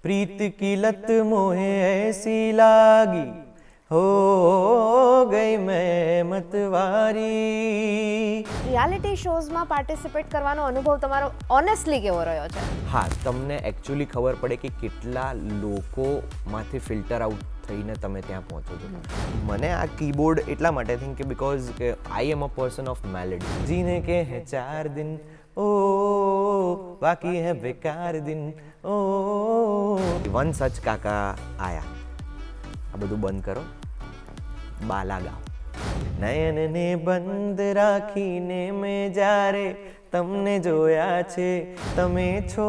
प्रीत की लत मोहे ऐसी लागी हो गई मैं मतवारी। રિયાલિટી શોઝમાં પાર્ટિસિપેટ કરવાનો અનુભવ તમારો ઓનેસ્ટલી કેવો રહ્યો છે? હા, તમને એકચ્યુઅલી ખબર પડે કે કેટલા લોકોમાંથી ફિલ્ટર આઉટ થઈને તમે ત્યાં પહોંચો છો. મને આ કીબોર્ડ એટલા માટે થિંક કે બીકોઝ કે આઈ am a person of melody. જીને કે હે 4 दिन ओ बाकी है बेकार दिन ओ. વન સચ કાકા આયા. આ બધું બંધ કરો, બાલા ગાઓ. નયનને બંધ રાખીને મેં જ્યારે તમને જોયા છે, તમે છો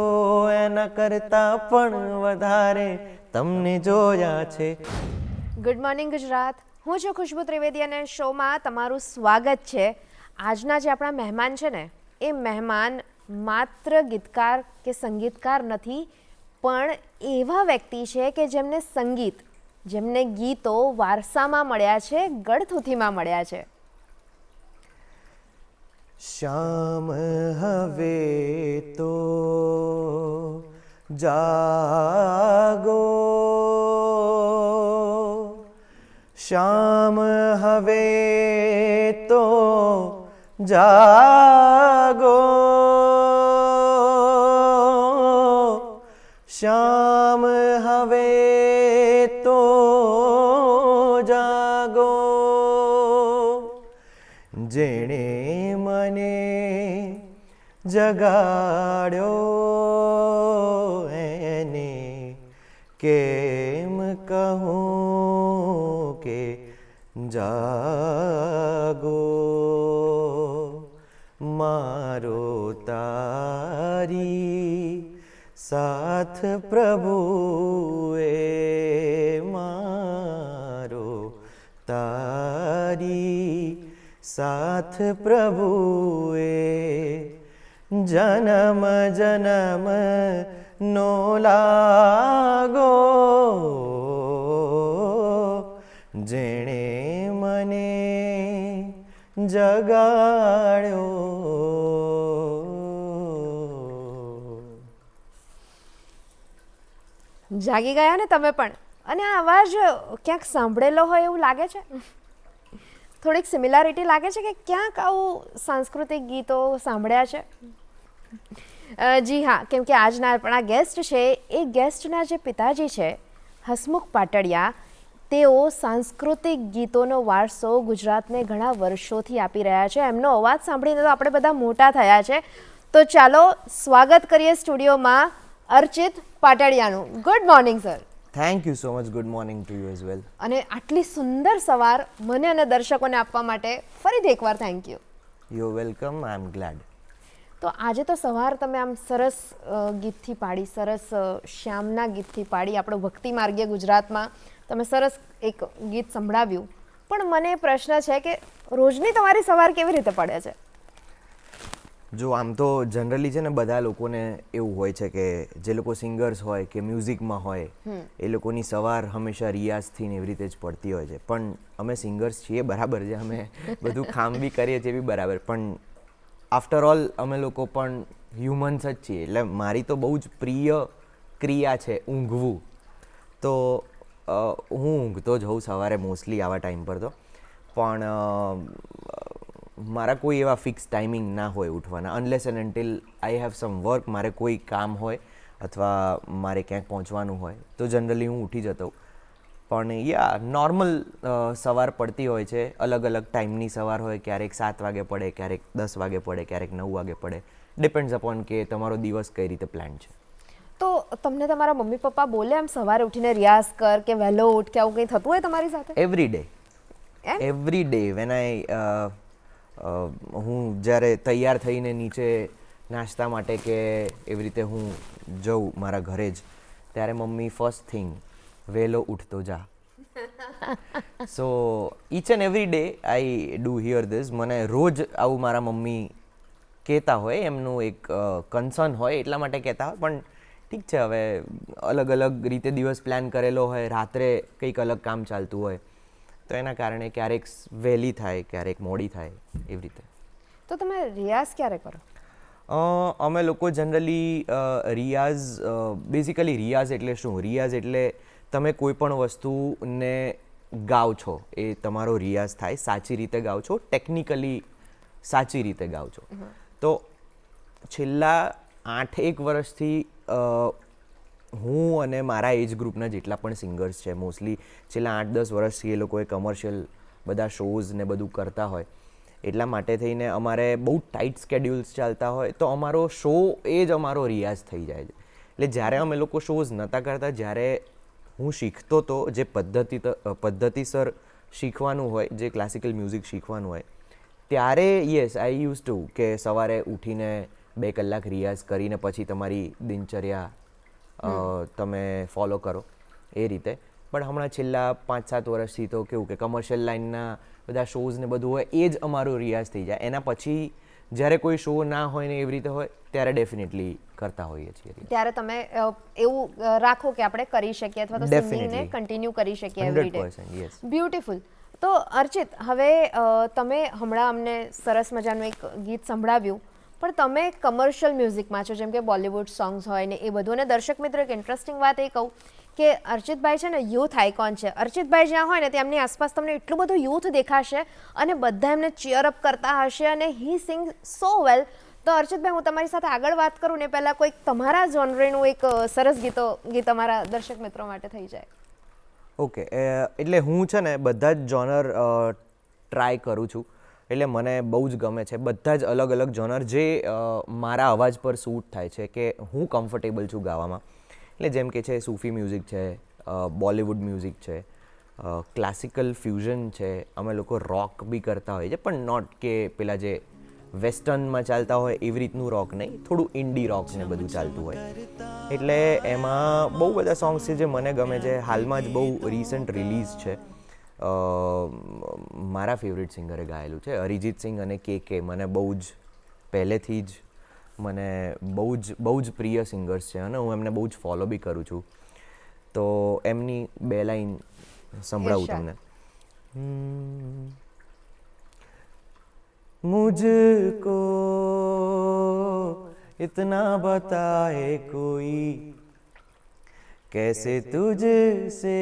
એના કરતા પણ વધારે તમને જોયા છે. ગુડ મોર્નિંગ ગુજરાત, હું છું ખુશ્બુ ત્રિવેદી અને શોમાં તમારું સ્વાગત છે. આજના જે આપણા મહેમાન છે ને, એ મહેમાન માત્ર ગીતકાર કે સંગીતકાર નથી, પણ એવા વ્યક્તિ છે કે જેમને સંગીત, જેમને ગીતો વારસામાં મળ્યા છે, ગળથૂથીમાં મળ્યા છે. શ્યામ હવે તો જાગો, શ્યામ હવે તો જાગો, શ્યામ હવે તો જાગો. જેણે મને જગાડ્યો એને કેમ કહું કે જાગો. મારો તારી સાથ પ્રભુએ, મારો તારી સાથ પ્રભુએ જન્મ જન્મ નો લાગો. જેણે મને જગાડ્યો. જાગી ગયા ને તમે પણ? અને આ અવાજ ક્યાંક સાંભળેલો હોય એવું લાગે છે? થોડીક સિમિલારિટી લાગે છે કે ક્યાંક આવું સાંસ્કૃતિક ગીતો સાંભળ્યા છે? જી હા, કેમ કે આજના આપણા ગેસ્ટ છે, એ ગેસ્ટના જે પિતાજી છે હસમુખ પાટડિયા, તેઓ સાંસ્કૃતિક ગીતોનો વારસો ગુજરાતને ઘણા વર્ષોથી આપી રહ્યા છે. એમનો અવાજ સાંભળીને તો આપણે બધા મોટા થયા છે. તો ચાલો સ્વાગત કરીએ સ્ટુડિયોમાં અર્ચિત પાટડિયાનું. Good morning sir. Thank you so much. Good morning to you as well. અને આટલી સુંદર સવાર મને અને દર્શકોને આપવા માટે ફરીથી એકવાર thank you. You welcome. I am glad. તો આજે તો સવાર તમે આમ સરસ ગીતથી પાડી, સરસ શ્યામના ગીતથી પાડી, આપણો ભક્તિ માર્ગીય ગુજરાતમાં તમે સરસ એક ગીત સંભળાવ્યું. પણ મને પ્રશ્ન છે કે રોજની તમારી સવાર કેવી રીતે પડે છે? જો આમ તો જનરલી છે ને બધા લોકોને એવું હોય છે કે જે લોકો સિંગર્સ હોય કે મ્યુઝિકમાં હોય એ લોકોની સવાર હંમેશા રિયાઝથી ને એવી રીતે જ પડતી હોય છે. પણ અમે સિંગર્સ છીએ બરાબર છે, અમે બધું કામ બી કરીએ છીએ બી બરાબર, પણ આફ્ટર ઓલ અમે લોકો પણ હ્યુમન્સ જ છીએ. એટલે મારી તો બહુ જ પ્રિય ક્રિયા છે ઊંઘવું. તો હું ઊંઘતો જ હોઉં સવારે મોસ્ટલી આવા ટાઈમ પર તો. પણ મારા કોઈ એવા ફિક્સ ટાઈમિંગ ના હોય ઉઠવાના, unless and until I have some work. મારે કોઈ કામ હોય અથવા મારે ક્યાંક પહોંચવાનું હોય તો જનરલી હું ઉઠી જતો. પણ યા નોર્મલ સવાર પડતી હોય છે. અલગ અલગ ટાઈમની સવાર હોય, ક્યારેક 7 વાગે પડે, ક્યારેક 10 વાગે પડે, ક્યારેક 9 વાગે પડે. ડિપેન્ડ્સ અપોન કે તમારો દિવસ કઈ રીતે પ્લાન છે. તો તમને તમારા મમ્મી પપ્પા બોલે એમ સવારે ઉઠીને રિયાઝ કર કે વહેલો ઉઠ કે આવું કંઈ થતું હોય તમારી સાથે? Every day. Every day when I હું જ્યારે તૈયાર થઈને નીચે નાસ્તા માટે કે એવી રીતે હું જઉં મારા ઘરે જ, ત્યારે મમ્મી ફર્સ્ટ થિંગ વહેલો ઉઠતો જા. So each and every day I do here this. મને રોજ આવું મારા મમ્મી કહેતા હોય, એમનું એક કન્સર્ન હોય એટલા માટે કહેતા હોય. પણ ઠીક છે, હવે અલગ અલગ રીતે દિવસ પ્લાન કરેલો હોય, રાત્રે કંઈક અલગ કામ ચાલતું હોય, તો એના કારણે ક્યારેક વહેલી થાય, ક્યારેક મોડી થાય, એવી રીતે. તો તમે રિયાઝ ક્યારે કરો? અમે લોકો જનરલી બેઝિકલી રિયાઝ એટલે શું? રિયાઝ એટલે તમે કોઈ પણ વસ્તુને ગાઓ છો, એ તમારો રિયાઝ થાય, સાચી રીતે ગાઓ છો, ટેકનિકલી સાચી રીતે ગાઓ છો. તો છેલ્લા 8-1 વર્ષથી હું અને મારા એજ ગ્રુપના જેટલા પણ સિંગર્સ છે, મોસ્ટલી છેલ્લા 8-10 વર્ષથી એ લોકોએ કમર્શિયલ બધા શોઝ ને બધું કરતા હોય, એટલા માટે થઈને અમારે બહુ ટાઈટ સ્કેડ્યુલ્સ ચાલતા હોય, તો અમારો શો એ જ અમારો રિયાઝ થઈ જાય છે. એટલે જ્યારે અમે લોકો શોઝ નહોતા કરતા, જ્યારે હું શીખતો હતો, જે પદ્ધતિસર શીખવાનું હોય, જે ક્લાસિકલ મ્યુઝિક શીખવાનું હોય, ત્યારે યસ આઈ યુઝ ટુ કે સવારે ઉઠીને 2 કલાક રિયાઝ કરીને પછી તમારી દિનચર્યા તમે ફોલો કરો એ રીતે. પણ હમણાં છેલ્લા 5-7 વર્ષથી તો કેવું કે કમર્શિયલ લાઇનના બધા શોઝ ને બધું હોય, એ જ અમારો રિયાઝ થઈ જાય. એના પછી જ્યારે કોઈ શો ના હોય ને એવી રીતે હોય, ત્યારે ડેફિનેટલી કરતા હોઈએ છીએ. ત્યારે તમે એવું રાખો કે આપણે કરી શકીએ અથવા તો સિંગિંગને કન્ટિન્યુ કરી શકીએ એવરી ડે. 100%, યસ. બ્યુટીફુલ. તો અર્ચિત, હવે તમે હમણાં અમને સરસ મજાનું એક ગીત સંભળાવ્યું, પણ તમે કમર્શિયલ મ્યુઝિકમાં છો, જેમ કે બોલિવૂડ સોંગ્સ હોય ને એ બધું. અને દર્શક મિત્રો, એક ઇન્ટરેસ્ટિંગ વાત એ કહું કે અર્ચિતભાઈ છે ને યુથ આઇકોન છે. અર્ચિતભાઈ જ્યાં હોય ને તેમની આસપાસ તમને એટલું બધું યુથ દેખાશે અને બધા એમને ચીયર અપ કરતા હશે અને હી સિંગ સો વેલ. તો અર્ચિતભાઈ, હું તમારી સાથે આગળ વાત કરું ને પહેલાં કોઈક તમારા જોનરનું એક સરસ ગીત અમારા દર્શક મિત્રો માટે થઈ જાય. ઓકે, એટલે હું છે ને બધા જ જોનર ટ્રાય કરું છું. એટલે મને બહુ જ ગમે છે બધા જ અલગ અલગ જોનર, જે મારા અવાજ પર સૂટ થાય છે, કે હું કમ્ફર્ટેબલ છું ગાવામાં. એટલે જેમ કે છે સૂફી મ્યુઝિક છે, બોલિવૂડ મ્યુઝિક છે, ક્લાસિકલ ફ્યુઝન છે, અમે લોકો રોક બી કરતા હોઈએ છીએ, પણ નોટ કે પેલા જે વેસ્ટર્નમાં ચાલતા હોય એવી રીતનું રોક નહીં, થોડું ઇન્ડી રોક ને બધું ચાલતું હોય. એટલે એમાં બહુ બધા સોંગ્સ છે જે મને ગમે છે. હાલમાં જ બહુ રિસન્ટ રિલીઝ છે, મારા ફેવરેટ સિંગરે ગાયેલું છે, અરિજીત સિંઘ અને કે મને બહુ જ પહેલેથી જ મને બહુ જ પ્રિય સિંગર્સ છે અને હું એમને બહુ જ ફોલો બી કરું છું. તો એમની 2 લાઈન સંભળાવું તમને. मुझको इतना बताए कोई, कैसे तुझसे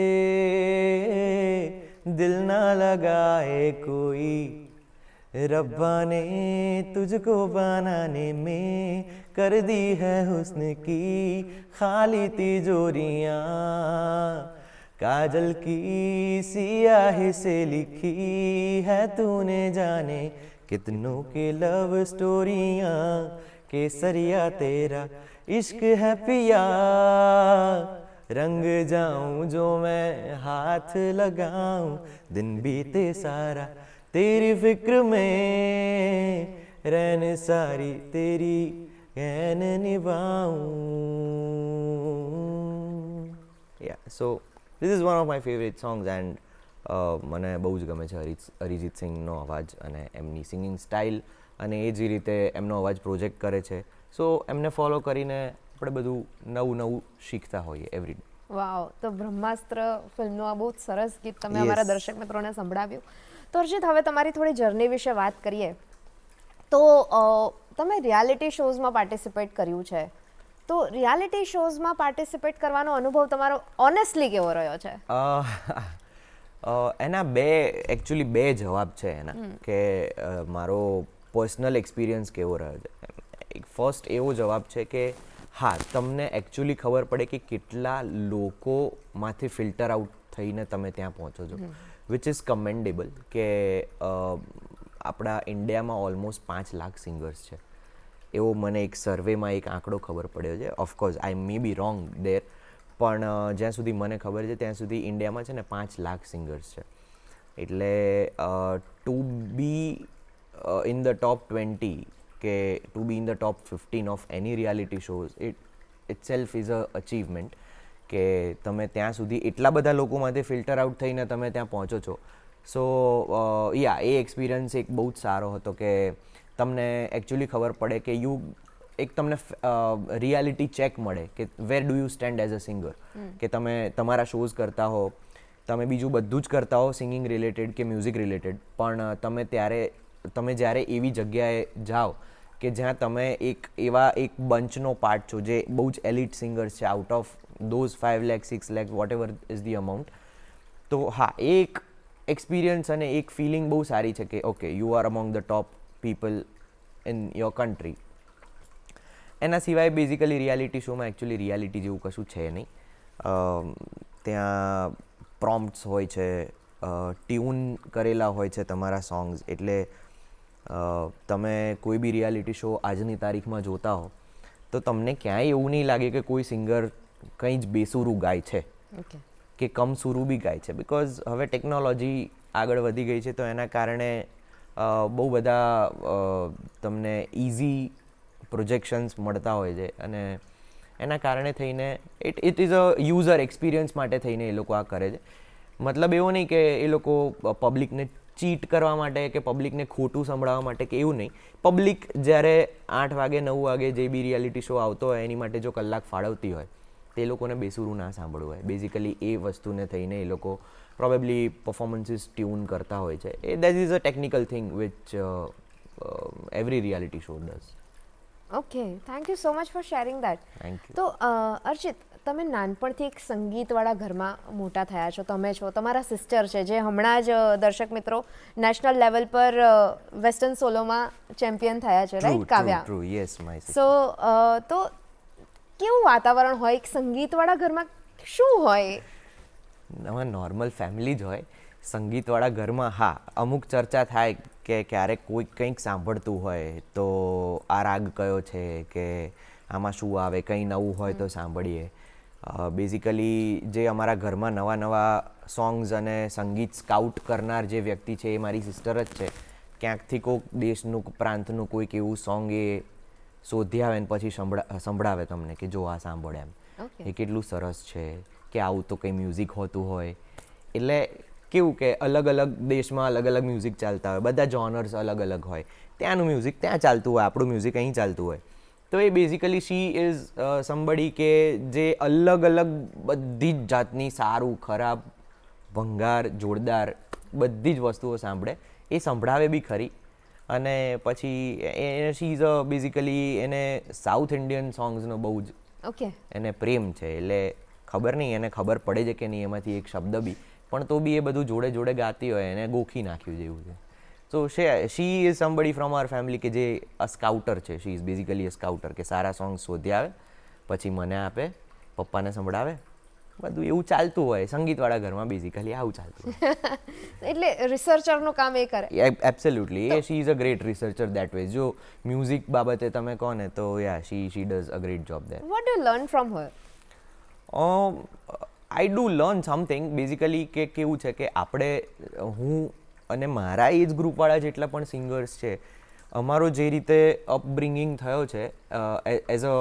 दिल ना लगाए कोई, रब्बा ने तुझको बनाने में कर दी है हुस्न की खाली तिजोरियाँ, काजल की सियाही से लिखी है तूने जाने कितनों की लव स्टोरियाँ, केसरिया तेरा इश्क है पिया, रंग जाऊं जो मैं हाथ लगाऊं, दिन बीते सारा तेरी फिक्र में, रैन सारी तेरी gain निभाऊं. Yeah, so this is one of my favorite songs and મને બહુ જ ગમે છે અરિજીત સિંઘનો અવાજ અને એમની સિંગિંગ સ્ટાઇલ, અને એ જ રીતે એમનો અવાજ પ્રોજેક્ટ કરે છે. સો એમને ફોલો કરીને આપણે બધું નવું શીખતા હોઈએ એવરી ડે. વાવ. તો બ્રહ્માસ્ત્ર ફિલ્મનું આ બહુ જ સરસ ગીત તમે અમારા દર્શક મિત્રોને સંભળાવ્યું. તો અર્ચિત, હવે તમારી થોડી જર્ની વિશે વાત કરીએ. તો તમે રિયાલિટી શોઝમાં પાર્ટિસિપેટ કર્યું છે, તો રિયાલિટી શોઝમાં પાર્ટિસિપેટ કરવાનો અનુભવ તમારો ઓનેસ્ટલી કેવો રહ્યો છે? એના એકચ્યુઅલી બે જવાબ છે એના, કે મારો પર્સનલ એક્સપિરિયન્સ કેવો રહ્યો છે. એક ફર્સ્ટ એવો જવાબ છે કે હા, તમને એકચ્યુઅલી ખબર પડે કે કેટલા લોકોમાંથી ફિલ્ટર આઉટ થઈને તમે ત્યાં પહોંચો છો, વિચ ઇઝ કમેન્ડેબલ. કે આપણા ઇન્ડિયામાં ઓલમોસ્ટ 5 લાખ સિંગર્સ છે, એવો મને એક સર્વેમાં એક આંકડો ખબર પડ્યો છે. Of course I May B wrong દેર, પણ જ્યાં સુધી મને ખબર છે ત્યાં સુધી ઇન્ડિયામાં છે ને 5 લાખ સિંગર્સ છે. એટલે to be in the top 20 કે to be in the top 15 of any reality shows, itself is a achievement. કે તમે ત્યાં સુધી એટલા બધા લોકોમાંથી ફિલ્ટર આઉટ થઈને તમે ત્યાં પહોંચો છો. સો યા, એ એક્સપિરિયન્સ એક બહુ જ સારો હતો, કે તમને એકચ્યુઅલી ખબર પડે કે એક તમને રિયાલિટી ચેક મળે કે where do you stand as a singer. કે તમે તમારા શોઝ કરતા હો, તમે બીજું બધું જ કરતા હો સિંગિંગ રિલેટેડ કે મ્યુઝિક રિલેટેડ, પણ તમે જ્યારે એવી જગ્યાએ જાઓ કે જ્યાં તમે એક બંચનો પાર્ટ છો જે બહુ જ એલિટ સિંગર્સ છે, out of those 5 lakh 6 lakh whatever is the amount. તો હા, એક એક્સપિરિયન્સ અને એક ફિલિંગ બહુ સારી છે કે okay you are among the top people in your country. એના સિવાય બેઝિકલી રિયાલિટી શોમાં એકચ્યુઅલી રિયાલિટી જેવું કશું છે નહીં. ત્યાં પ્રોમ્પ્ટ્સ હોય છે, ટ્યુન કરેલા હોય છે તમારા સોંગ્સ, એટલે તમે કોઈ બી રિયાલિટી શો આજની તારીખમાં જોતા હો તો તમને ક્યાંય એવું નહીં લાગે કે કોઈ સિંગર કંઈ જ બેસુરું ગાય છે કે કમસુરું બી ગાય છે, બિકોઝ હવે ટેકનોલોજી આગળ વધી ગઈ છે. તો એના કારણે બહુ બધા તમને ઇઝી પ્રોજેક્શન્સ મળતા હોય છે અને એના કારણે થઈને it is a user experience માટે થઈને એ લોકો આ કરે છે. મતલબ એવો નહીં કે એ લોકો પબ્લિકને ચીટ કરવા માટે કે પબ્લિકને ખોટું સંભળાવવા માટે કે એવું નહીં. પબ્લિક જ્યારે 8 વાગે 9 વાગે જે બી રિયાલિટી શો આવતો હોય એની માટે જો કલાક ફાળવતી હોય તે લોકોને બેસુરું ના સાંભળવું હોય. બેઝિકલી એ વસ્તુને થઈને એ લોકો પ્રોબેબલી પરફોર્મન્સીસ ટ્યુન કરતા હોય છે. That is a technical thing which every reality show does. Okay, thank you so much for sharing that. Thank you. તો અર્ચિત, તમે નાનપણથી એક સંગીતવાળા ઘરમાં મોટા થયા છો. તમે છો, તમારા સિસ્ટર છે જે હમણાં જ દર્શક મિત્રો નેશનલ લેવલ પર વેસ્ટર્ન સોલોમાં ચેમ્પિયન થયા છે, right Kavya? True, yes my sister. So તો કેવું વાતાવરણ હોય એક સંગીતવાળા ઘરમાં? શું હોય? હવે નોર્મલ ફેમિલી જ હોય. સંગીતવાળા ઘરમાં હા અમુક ચર્ચા થાય કે ક્યારેક કોઈ કંઈક સાંભળતું હોય તો આ રાગ કયો છે કે આમાં શું આવે, કંઈ નવું હોય તો સાંભળીએ. બેઝિકલી જે અમારા ઘરમાં નવા નવા સોંગ્સ અને સંગીત સ્કાઉટ કરનાર જે વ્યક્તિ છે એ મારી સિસ્ટર જ છે. ક્યાંકથી કોઈક દેશનું પ્રાંતનું કોઈક એવું સોંગ એ શોધી આવે ને પછી સંભળાવે તમને કે જો આ સાંભળે એમ, એ કેટલું સરસ છે, કે આવું તો કંઈ મ્યુઝિક હોતું હોય. એટલે કેવું કે અલગ અલગ દેશમાં અલગ અલગ મ્યુઝિક ચાલતા હોય, બધા જોનર્સ અલગ અલગ હોય. ત્યાંનું મ્યુઝિક ત્યાં ચાલતું હોય, આપણું મ્યુઝિક અહીં ચાલતું હોય. તો એ બેઝિકલી શી ઇઝ સમબડી કે જે અલગ અલગ બધી જ જાતની સારું ખરાબ ભંગાર જોરદાર બધી જ વસ્તુઓ સાંભળે. એ સંભળાવે બી ખરી. અને પછી શી ઇઝ બેઝિકલી એને સાઉથ ઇન્ડિયન સોંગ્સનો બહુ જ એને પ્રેમ છે. એટલે ખબર નહીં એને ખબર પડે છે કે નહીં એમાંથી એક શબ્દ બી, પણ તો બી એ બધું જોડે જોડે ગાતી હોય એને ગોખી નાખ્યું જેવું છે. So she is somebody from our family કે જે અ સ્કાઉટર છે. શી ઇઝ બેઝિકલી અ સ્કાઉટર કે સારા સોંગ શોધી આવે પછી મને આપે, પપ્પાને સંભળાવે, બધું એવું ચાલતું હોય. સંગીતવાળા ઘરમાં બેઝિકલી આવું ચાલતું હોય. એટલે રિસર્ચરનું કામ એ કરે. Absolutely. She is a great researcher that way. જો મ્યુઝિક બાબતે તમે કહો ને તો yeah she does a great job there. What do learn from her? I do learn something. Basically કે કેવું છે કે આપણે હું અને મારા એજ ગ્રુપવાળા જેટલા પણ સિંગર્સ છે, અમારો જે રીતે અપબ્રિંગિંગ થયો છે as a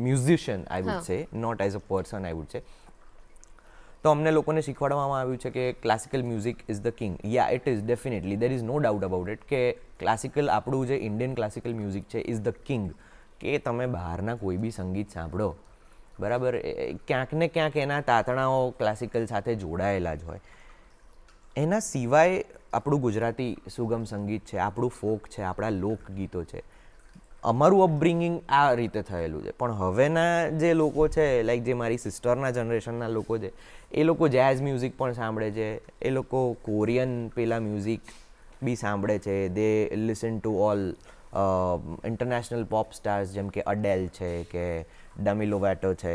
musician I would say, not as a person I would say, તો અમને લોકોને શીખવાડવામાં આવ્યું છે કે classical music is the king. Yeah it is definitely, there is no doubt about it કે ક્લાસિકલ આપણું જે ઇન્ડિયન ક્લાસિકલ મ્યુઝિક છે ઇઝ ધ કિંગ. કે તમે બહારના કોઈ બી સંગીત સાંભળો બરાબર, ક્યાંક ને ક્યાંક એના તાતણાઓ ક્લાસિકલ સાથે જોડાયેલા જ હોય. એના સિવાય આપણું ગુજરાતી સુગમ સંગીત છે, આપણું ફોક છે, આપણા લોકગીતો છે, અમારું અપબ્રિંગિંગ આ રીતે થયેલું છે. પણ હવેના જે લોકો છે, લાઈક જે મારી સિસ્ટરના જનરેશનના લોકો છે, એ લોકો જેઝ મ્યુઝિક પણ સાંભળે છે, એ લોકો કોરિયન પેલા મ્યુઝિક બી સાંભળે છે. They listen to all international pop stars જેમ કે અડેલ છે કે ડેમી લોવાટો છે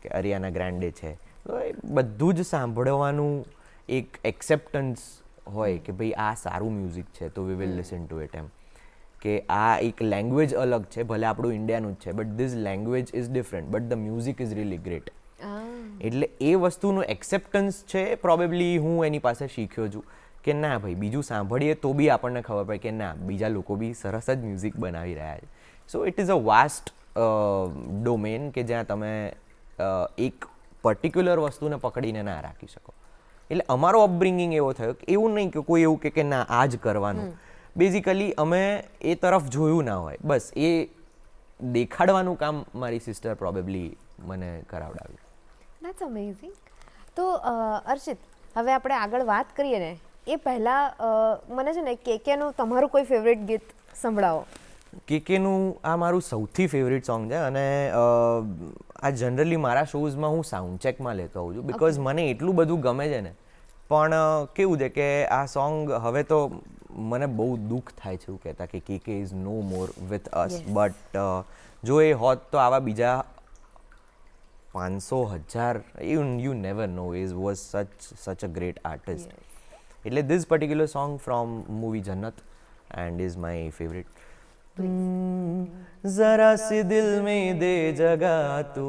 કે અરિયાના ગ્રાન્ડે છે. તો એ બધું જ સાંભળવાનું એક એક્સેપ્ટન્સ હોય કે ભાઈ આ સારું મ્યુઝિક છે તો we will listen to it. એમ કે આ એક લેંગ્વેજ અલગ છે, ભલે આપણું ઇન્ડિયાનું જ છે, but this language is different but the music is really great. એટલે એ વસ્તુનું એક્સેપ્ટન્સ છે પ્રોબેબલી હું એની પાસે શીખ્યો છું કે ના ભાઈ બીજું સાંભળીએ તો બી આપણને ખબર પડે કે ના બીજા લોકો બી સરસ જ મ્યુઝિક બનાવી રહ્યા છે. So it is a vast domain કે જ્યાં તમે એક પર્ટિક્યુલર વસ્તુને પકડીને ના રાખી શકો. એટલે અમારો અપબ્રિંગિંગ એવો થયો કે એવું નહીં કે કોઈ એવું કે ના આ જ કરવાનું. બેઝિકલી અમે એ તરફ જોયું ના હોય, બસ એ દેખાડવાનું કામ મારી સિસ્ટર પ્રોબેબલી મને કરાવડાવ્યું. That's amazing. તો અર્ચિત, હવે આપણે આગળ વાત કરીએ ને એ પહેલાં મને છે ને કેકેનું તમારું કોઈ ફેવરેટ ગીત સંભળાવો. કેકેનું આ મારું સૌથી ફેવરિટ સોંગ છે અને આ જનરલી મારા શોઝમાં હું સાઉન્ડ ચેકમાં લેતો હોઉં છું બિકોઝ મને એટલું બધું ગમે છે ને પણ કેવું છે કે આ સોંગ હવે તો મને બહુ દુઃખ થાય છે એવું કહેતા કે KK is no more with us but જો એ હોત તો આવા બીજા 500,000 you never know is was such a great artist એટલે this particular song from movie Jannat and is my favourite जरा सी दिल में दे जगह तू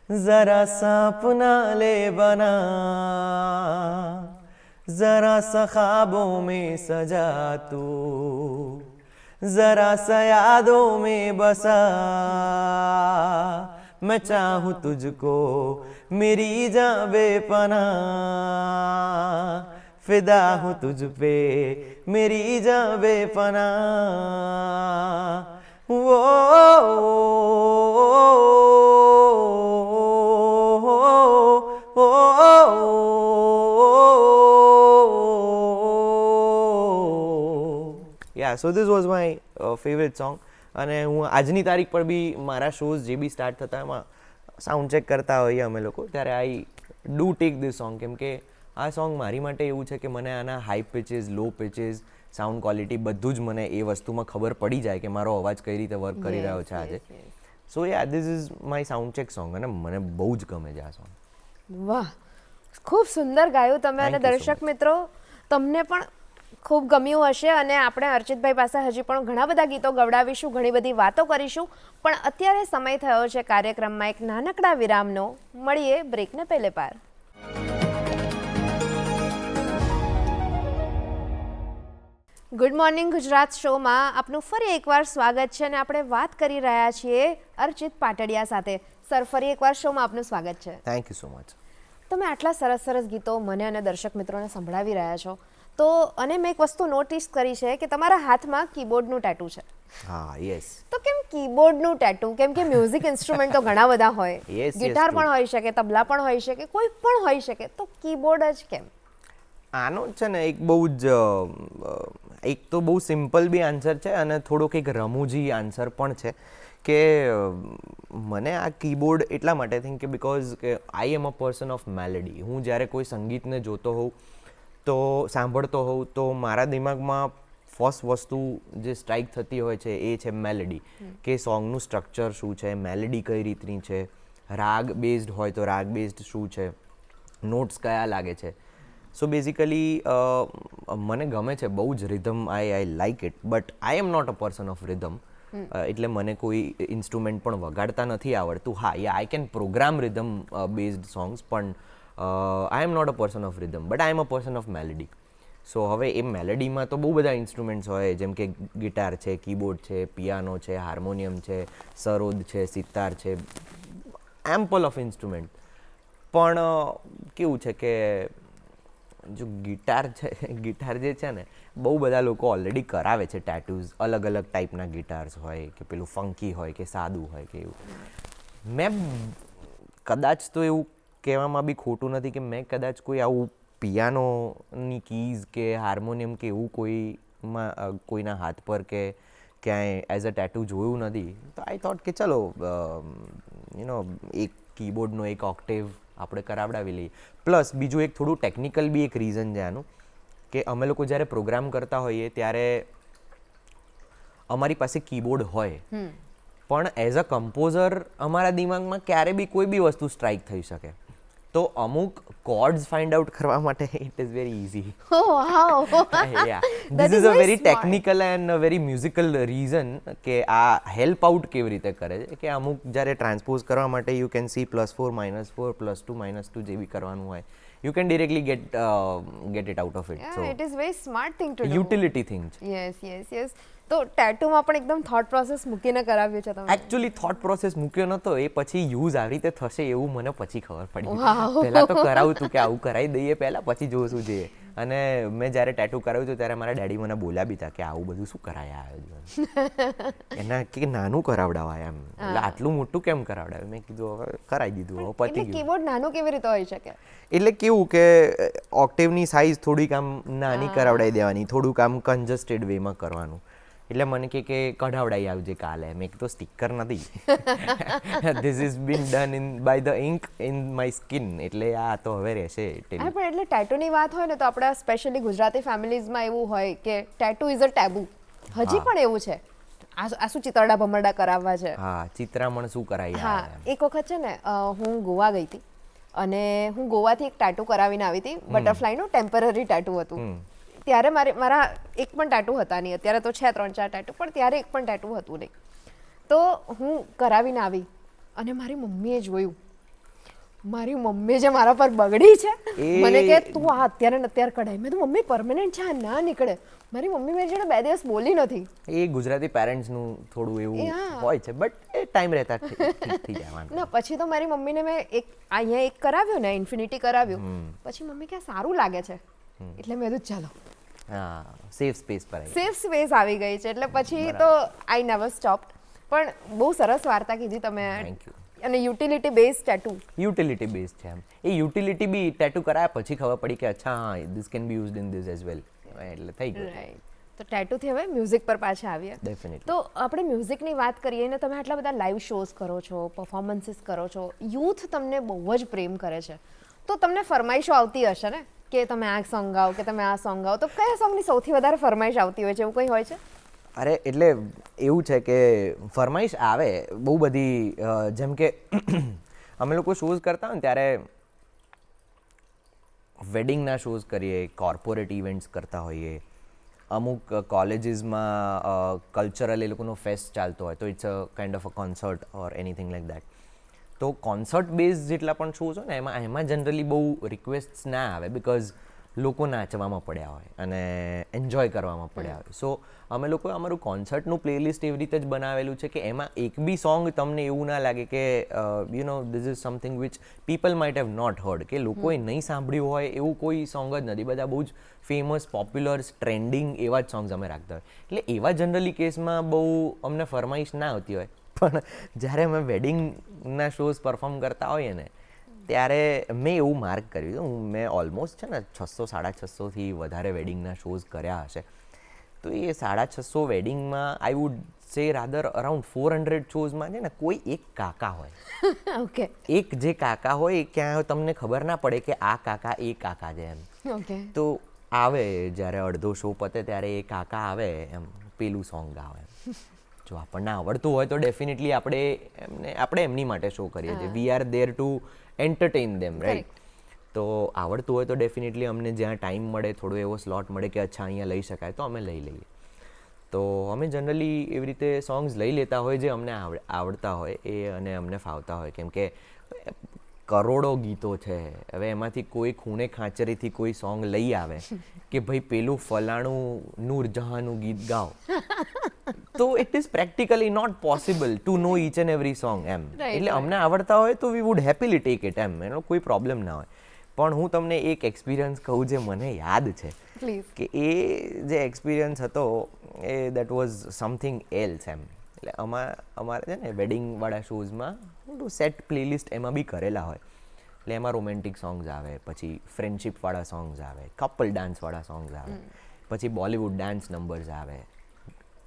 जरा सा अपना ले बना जरा सा ख्वाबों में सजा तू जरा सा यादों में बसा मैं चाहूँ तुझको मेरी जान बेपना फिदा हूँ तुझ पे मेरी जान बेपना वो yeah so this was my favourite song અને હું આજની તારીખ પર બી મારા શોઝ જે બી સ્ટાર્ટ થતા એમાં સાઉન્ડ ચેક કરતા હોઈએ અમે લોકો ત્યારે I do take this song કેમ કે આ સોંગ મારી માટે એવું છે કે મને આના હાઈ પિચીસ લો પિચીસ સાઉન્ડ ક્વોલિટી બધું જ મને એ વસ્તુમાં ખબર પડી જાય કે મારો અવાજ કઈ રીતે વર્ક કરી રહ્યો છે આજે so yeah this is my sound check song અને મને બહુ જ ગમે છે આ સોંગ વાહ ખૂબ સુંદર ગાયું તમે અને દર્શક મિત્રો તમને પણ ખૂબ ગમ્યું હશે અને આપણે અર્ચિતભાઈ પાસે હજી પણ ઘણા બધા ગીતો ગવડાવીશું ઘણી બધી વાતો કરીશું પણ અત્યારે સમય થયો છે કાર્યક્રમમાં એક નાનકડા વિરામનો મળીએ બ્રેકને પહેલે પાર ગુડ મોર્નિંગ ગુજરાત શોમાં આપનું ફરી એકવાર સ્વાગત છે અને આપણે વાત કરી રહ્યા છીએ અર્ચિત પાટડિયા સાથે સર ફરી એકવાર શોમાં આપનું સ્વાગત છે થેન્ક યુ સો મચ તમે આટલા સરસ સરસ ગીતો મને અને દર્શક મિત્રોને સંભળાવી રહ્યા છો તો અને મેં એક વસ્તુ નોટિસ કરી છે કે તમારા હાથમાં કીબોર્ડનું ટેટુ છે હા યસ તો કેમ કીબોર્ડનું ટેટુ કેમ કે મ્યુઝિક ઇન્સ્ટ્રુમેન્ટ તો ઘણા બધા હોય ગિટાર પણ હોઈ શકે તબલા પણ હોઈ શકે કોઈ પણ હોઈ શકે તો કીબોર્ડ જ કેમ આનો છે ને એક બહુ જ એક તો બહુ સિમ્પલ બી આન્સર છે અને થોડોક એક રમૂજી આન્સર પણ છે કે મને આ કીબોર્ડ એટલા માટે થિંક કે બિકોઝ કે આઈ am a person of melody હું જ્યારે કોઈ સંગીતને જોતો હોઉં તો સાંભળતો હોઉં તો મારા દિમાગમાં ફર્સ્ટ વસ્તુ જે સ્ટ્રાઇક થતી હોય છે એ છે મેલેડી કે સોંગનું સ્ટ્રક્ચર શું છે મેલેડી કઈ રીતની છે રાગ બેઝડ હોય તો રાગ બેઝડ શું છે નોટ્સ કયા લાગે છે સો બેઝિકલી મને ગમે છે બહુ જ rhythm I like it but I am not a person of rhythm એટલે મને કોઈ ઇન્સ્ટ્રુમેન્ટ પણ વગાડતા નથી આવડતું હા yeah I can program rhythm based songs પણ I am not a person of rhythm but I am a person of melody so હવે એ મેલેડીમાં તો બહુ બધા ઇન્સ્ટ્રુમેન્ટ્સ હોય જેમ કે ગિટાર છે કીબોર્ડ છે પિયાનો છે હાર્મોનિયમ છે સરોદ છે સિતાર છે એમ્પલ ઓફ ઇન્સ્ટ્રુમેન્ટ પણ કેવું છે કે જો ગિટાર જે છે ને બહુ બધા લોકો ઓલરેડી કરાવે છે ટેટૂઝ અલગ અલગ ટાઈપના ગિટાર્સ હોય કે પેલું ફંકી હોય કે સાદું હોય કે એવું મેં કદાચ તો એવું કહેવામાં બી ખોટું નથી કે મેં કદાચ કોઈ આવું પિયાનોની કીઝ કે હાર્મોનિયમ કે એવું કોઈના હાથ પર કે ક્યાંય એઝ અ ટેટુ જોયું નથી તો આઈ થોટ કે ચલો એક કીબોર્ડનો એક ઓક્ટેવ આપણે કરાવડાવી લઈએ પ્લસ બીજું એક થોડું ટેકનિકલ બી એક રીઝન છે આનું કે અમે લોકો જ્યારે પ્રોગ્રામ કરતા હોઈએ ત્યારે અમારી પાસે કીબોર્ડ હોય પણ એઝ અ કમ્પોઝર અમારા દિમાગમાં ક્યારે બી કોઈ બી વસ્તુ સ્ટ્રાઇક થઈ શકે તો અમુક કોર્ડ્સ ફાઇન્ડ આઉટ કરવા માટે it is very easy this is a very technical and very musical reason કે આ હેલ્પ આઉટ કેવી રીતે કરે છે કે અમુક જ્યારે ટ્રાન્સપોઝ કરવા માટે યુ કેન સી +4 -4 +2 -2 જે બી કરવાનું હોય you can directly get it out of it. Yeah, so it is very smart thing to do. Utility thing. Yes. તો ટેટુમાં પણ એકદમ થોટ પ્રોસેસ મૂકીને કરાવ્યું છે તમે એકચ્યુઅલી થોટ પ્રોસેસ મૂક્યો નતો એ પછી યુઝ આવી રીતે થશે એવું મને પછી ખબર પડી પહેલા તો કરાવું તું કે આવું કરાવી દઈએ પહેલા પછી જોશું જોઈએ અને મેં જ્યારે ટેટુ કરાવ્યું હતું ત્યારે મારા ડેડી મને બોલ્યા બી હતા કે આવું બધું શું કરાય આવ્યું એના કે નાનું કરાવડાવાય એમ એટલે આટલું મોટું કેમ કરાવડાવ્યું મેં કીધું હવે કરાવી દીધું હવે પતી ગયું કીબોર્ડ નાનું કેવી રીતે હોઈ શકે એટલે કેવું કે ઓક્ટેવની સાઇઝ થોડીક આમ નાની કરાવડાવી દેવાની થોડુંક આમ કન્જસ્ટેડ વેમાં કરવાનું એટલે મને કે કઢાવડાઈ આવજે કાલે. મેં કીધું સ્ટીકર નથી, this is been done in by the ink in my skin, એટલે આ તો હવે રહેશે. હા પણ એટલે ટેટુની વાત હોય ને તો આપણા સ્પેશિયલી ગુજરાતી ફેમિલીઝમાં એવું હોય કે ટેટુ ઇઝ અ ટેબુ. હજી પણ એવું છે. આ શું ચિતરડા ભમરડા કરાવવા છે. હા, ચિત્રામણ શું કરાય. હા, એક વખત છે ને હું ગોવા ગઈ હતી અને હું ગોવાથી એક ટેટુ કરાવીને આવી હતી. બટરફ્લાયનું ટેમ્પરરી ટેટુ હતું. ત્યારે મારા એક પણ ટેટુ હતા નહીં. અત્યારે તો છે 3-4 ટેટુ, પણ ત્યારે એક પણ ટેટુ હતું નહીં. તો હું કરાવીને આવી અને મારી મમ્મીએ જોયું. મારી મમ્મી જે મારા પર બગડી છે, મને કે તું આ અત્યારે ને અત્યારે કઢાઈ. મેં તો મમ્મી પરમેનન્ટ છે, આ ના નીકળે. મારી મમ્મી મારી જોડે 2 દિવસ બોલી નથી. એ ગુજરાતી પેરેન્ટ્સનું થોડું એવું હોય છે, બટ એ ટાઈમ રહેતા ઠીક થઈ જવાનું. ના, પછી તો મારી મમ્મીને મેં અહીંયા એક કરાવ્યું ને, ઇન્ફિનિટી કરાવ્યું. પછી મમ્મી કે સારું લાગે છે, એટલે મેં કીધું ચાલો. હા, સેફ સ્પેસ પર સેફ સ્પેસ આવી ગઈ છે, એટલે પછી તો આઈ નેવર સ્ટોપ. પણ બહુ સરસ વાર્તા કીધી તમે. Thank you. અને utility base tattoo. Utility base છે એમ. એ યુટિલિટી બી ટેટુ કરાયા પછી ખબર પડી કે અચ્છા હા, this can be used in this as well, એટલે થઈ ગયું. રાઈટ. તો ટેટુથી હવે મ્યુઝિક પર પાછા આવીએ. ડેફિનેટલી. તો આપણે મ્યુઝિકની વાત કરીએ ને, તમે આટલા બધા લાઈવ શોઝ કરો છો, પરફોર્મન્સીસ કરો છો, યુથ તમને બહુ જ પ્રેમ કરે છે, તો તમને ફરમાઈશો આવતી હશે ને કે તમે આ સોંગ ગાઓ, કે તમે આ સોંગ ગાઓ. તો કયા સોંગની સૌથી વધારે ફરમાઈશ આવતી હોય છે, એવું કંઈ હોય છે? અરે એટલે એવું છે કે ફરમાઈશ આવે બહુ બધી. જેમ કે અમે લોકો શોઝ કરતા હોય ને ત્યારે વેડિંગના શોઝ કરીએ, કોર્પોરેટ ઇવેન્ટ્સ કરતા હોઈએ, અમુક કોલેજીસમાં કલ્ચરલ એ લોકોનો ફેસ્ટ ચાલતો હોય તો it's a kind of a concert or anything like that. તો કોન્સર્ટ બેઝ જેટલા પણ શોઝ હોય ને એમાં જનરલી બહુ રિક્વેસ્ટ્સ ના આવે, બિકોઝ લોકો નાચવામાં પડ્યા હોય અને એન્જોય કરવામાં પડ્યા હોય. સો અમે લોકોએ અમારું કોન્સર્ટનું પ્લેલિસ્ટ એવી રીતે જ બનાવેલું છે કે એમાં એક બી સોંગ તમને એવું ના લાગે કે you know this is something which people might have not heard, કે લોકોએ નહીં સાંભળ્યું હોય એવું કોઈ સોંગ જ નથી. બધા બહુ જ ફેમસ, પોપ્યુલર, ટ્રેન્ડિંગ એવા જ સોંગ્સ અમે રાખતા હોય. એટલે એવા જનરલી કેસમાં બહુ અમને ફરમાઈશ ના આવતી હોય. પણ જ્યારે અમે વેડિંગના શોઝ પરફોર્મ કરતા હોઈએ ને ત્યારે મેં એવું માર્ક કર્યું. મેં ઓલમોસ્ટ છે ને 600-650થી વધારે વેડિંગના શોઝ કર્યા હશે. તો એ 650 વેડિંગમાં I would say rather around 400 શોઝમાં છે ને કોઈ એક કાકા હોય. ઓકે. એક જે કાકા હોય એ ક્યાં તમને ખબર ના પડે કે આ કાકા એ કાકા છે એમ. ઓકે. તો આવે જ્યારે અડધો શો પતે ત્યારે એ કાકા આવે એમ પેલું સોંગ ગાવે. જો આપણને આવડતું હોય તો ડેફિનેટલી આપણે એમની માટે શો કરીએ છીએ. We are there two entertain them, right? તો આવડતું હોય તો ડેફિનેટલી અમને જ્યાં ટાઈમ મળે, થોડો એવો સ્લોટ મળે કે અચ્છા અહીંયા લઈ શકાય તો અમે લઈ લઈએ. તો અમે જનરલી એવી રીતે સોંગ્સ લઈ લેતા હોય જે અમને આવડતા હોય એ અને અમને ફાવતા હોય. કેમ કે કરોડો ગીતો છે, હવે એમાંથી કોઈ ખૂણે ખાંચરીથી કોઈ સોંગ લઈ આવે કે ભાઈ પેલું ફલાણું નૂરજહાંનું ગીત ગાઓ, તો it is practically not possible to know each and every song એમ. એટલે અમને આવડતા હોય તો we would happily take it એમ, એનો કોઈ પ્રોબ્લેમ ના હોય. પણ હું તમને એક એક્સપિરિયન્સ કહું જે મને યાદ છે કે એ જે એક્સપિરિયન્સ હતો એ દેટ વોઝ સમથિંગ એલ્સ એમ. એટલે અમારે છે ને વેડિંગવાળા શોઝમાં સેટ પ્લેલિસ્ટ એમાં બી કરેલા હોય. એટલે એમાં રોમેન્ટિક સોંગ્સ આવે, પછી ફ્રેન્ડશિપવાળા સોંગ્સ આવે, કપલ ડાન્સવાળા સોંગ્સ આવે, પછી બોલિવૂડ ડાન્સ નંબર્સ આવે.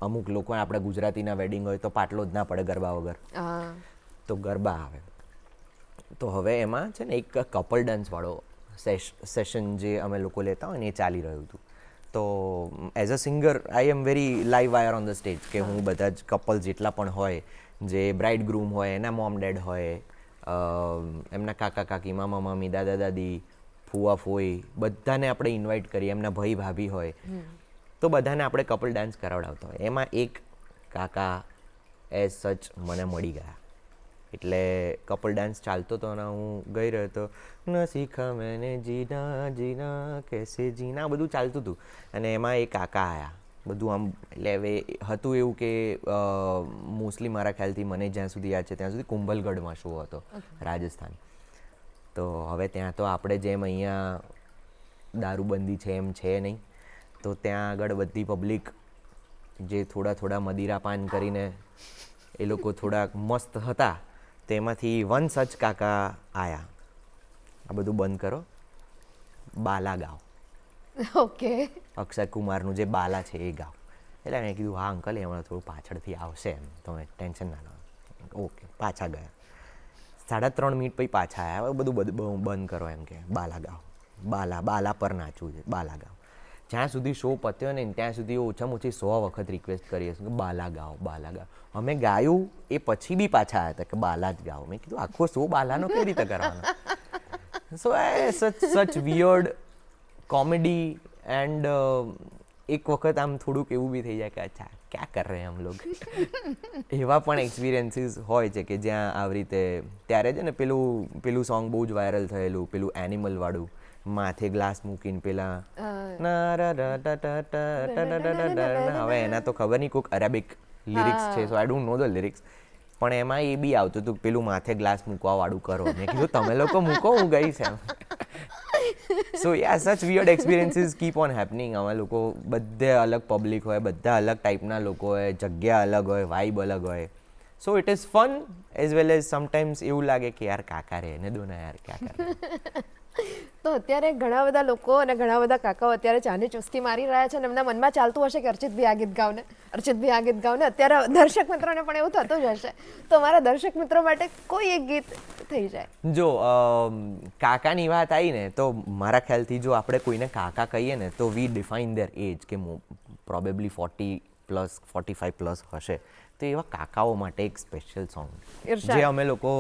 અમુક લોકો આપણે ગુજરાતીના વેડિંગ હોય તો પાટલો જ ના પડે ગરબા વગર, તો ગરબા આવે. તો હવે એમાં છે ને એક કપલ ડાન્સવાળો સેશન જે અમે લોકો લેતા હોય ને એ ચાલી રહ્યું હતું. તો as a singer I am very live wire on the stage, કે હું બધા જ કપલ જેટલા પણ હોય, જે બ્રાઇડ ગ્રૂમ હોય, એના મોમ ડેડ હોય, એમના કાકા કાકી, મામા મામી, દાદા દાદી, ફુવા ફોઈ, બધાને આપણે ઇન્વાઇટ કરીએ. એમના ભાઈ ભાભી હોય તો બધાને આપણે કપલ ડાન્સ કરાવડાવતા હોય. એમાં એક કાકા એઝ સચ મને મળી ગયા. એટલે કપલ ડાન્સ ચાલતો હતો અને હું ગઈ રહ્યો હતો, ન શીખા મેને જીના જીના કેસે જીના, બધું ચાલતું હતું. અને એમાં એ કાકા આવ્યા. બધું આમ એટલે હવે હતું એવું કે મોસ્ટલી મારા ખ્યાલથી મને જ્યાં સુધી યાદ છે ત્યાં સુધી કુંભલગઢમાં શો હતો, રાજસ્થાન. તો હવે ત્યાં તો આપણે જેમ અહીંયા દારૂબંધી છે એમ છે નહીં. તો ત્યાં આગળ બધી પબ્લિક જે થોડા મદિરા પાન કરીને એ લોકો થોડાક મસ્ત હતા, તેમાંથી વન સચ કાકા આયા. આ બધું બંધ કરો, બાલા ગાઓ. ઓકે. અક્ષય કુમારનું જે બાલા છે એ ગાઓ. એટલે મેં કીધું હા અંકલ એ હમણાં થોડું પાછળથી આવશે એમ, તમે ટેન્શન ના લો. ઓકે, પાછા ગયા. 3.5 મિનિટ પછી પાછા આવ્યા. હવે બધું બંધ કરો એમ કે બાલા ગાઓ, બાલા પર નાચવું છે, બાલા ગાઓ. જ્યાં સુધી શો પત્યો ને ત્યાં સુધી ઓછામાં ઓછી 100 વખત રિક્વેસ્ટ કરી હશે કે બાલા ગાઓ, બાલા ગાઓ. અમે ગાયું એ પછી બી પાછા આવ્યા હતા કે બાલા જ ગાઓ. મેં કીધું આખો શો બાલાનો કેવી રીતે કરવાનો? સો સચ વિયર્ડ કોમેડી એન્ડ એક વખત આમ થોડુંક એવું બી થઈ જાય કે અચ્છા ક્યાં કર રહે હમ લોગ. એવા પણ એક્સપિરિયન્સીસ હોય છે કે જ્યાં આવી રીતે ત્યારે છે ને પેલું સોંગ બહુ જ વાયરલ થયેલું, પેલું એનિમલ વાળું, માથે ગ્લાસ મૂકીને પેલા હવે એના તો ખબર નહીં કોઈક અરેબિક લિરિક્સ છે, so I don't know the lyrics, પણ એમાં એ બી આવતું હતું પેલું માથે ગ્લાસ મૂકવા વાળું કરો. મેં કીધું તમે લોકો મૂકો, હું ગઈશ એમ. So yeah such weird experiences keep on happening. અમે લોકો બધે અલગ પબ્લિક હોય, બધા અલગ ટાઈપના લોકો હોય, જગ્યા અલગ હોય, વાઇબ અલગ હોય. So it is fun as well as sometimes એવું લાગે કે યાર કાકા રે ને દો ના યાર ક્યાં કરે. તો અત્યારે ઘણા બધા લોકો અને ઘણા બધા કાકાઓ અત્યારે ચાની ચુસ્કી મારી રહ્યા છે અને એમના મનમાં ચાલતું હશે કે અર્ચિતભાઈ આ ગીત ગાવને, અર્ચિતભાઈ આ ગીત ગાવને. અત્યારે દર્શક મિત્રોને પણ એવું થતું જ હશે. તો અમારા દર્શક મિત્રો માટે કોઈ એક ગીત થઈ જાય. જો કાકાની વાત આવી ને તો મારા ખ્યાલથી જો આપણે કોઈને કાકા કહીએ ને તો વી ડિફાઇન ધેર એજ કે પ્રોબેબલી 40+, 45+ હશે. તો એવા કાકાઓ માટે એક સ્પેશિયલ સોંગ જે અમે લોકો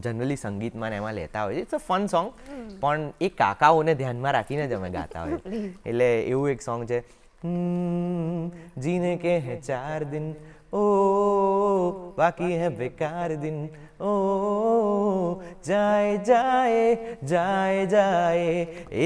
જનરલી સંગીતમાં ને એમાં લેતા હોય છે. ઇટ્સ અ ફન સોંગ, પણ એ કાકાઓને ધ્યાનમાં રાખીને જ અમે ગાતા હોય. એટલે એવું એક સોંગ છે, જીને કે હે 4 દિન ઓ બાકી હે બેકાર દિન ઓ જાए जाए जाए जाए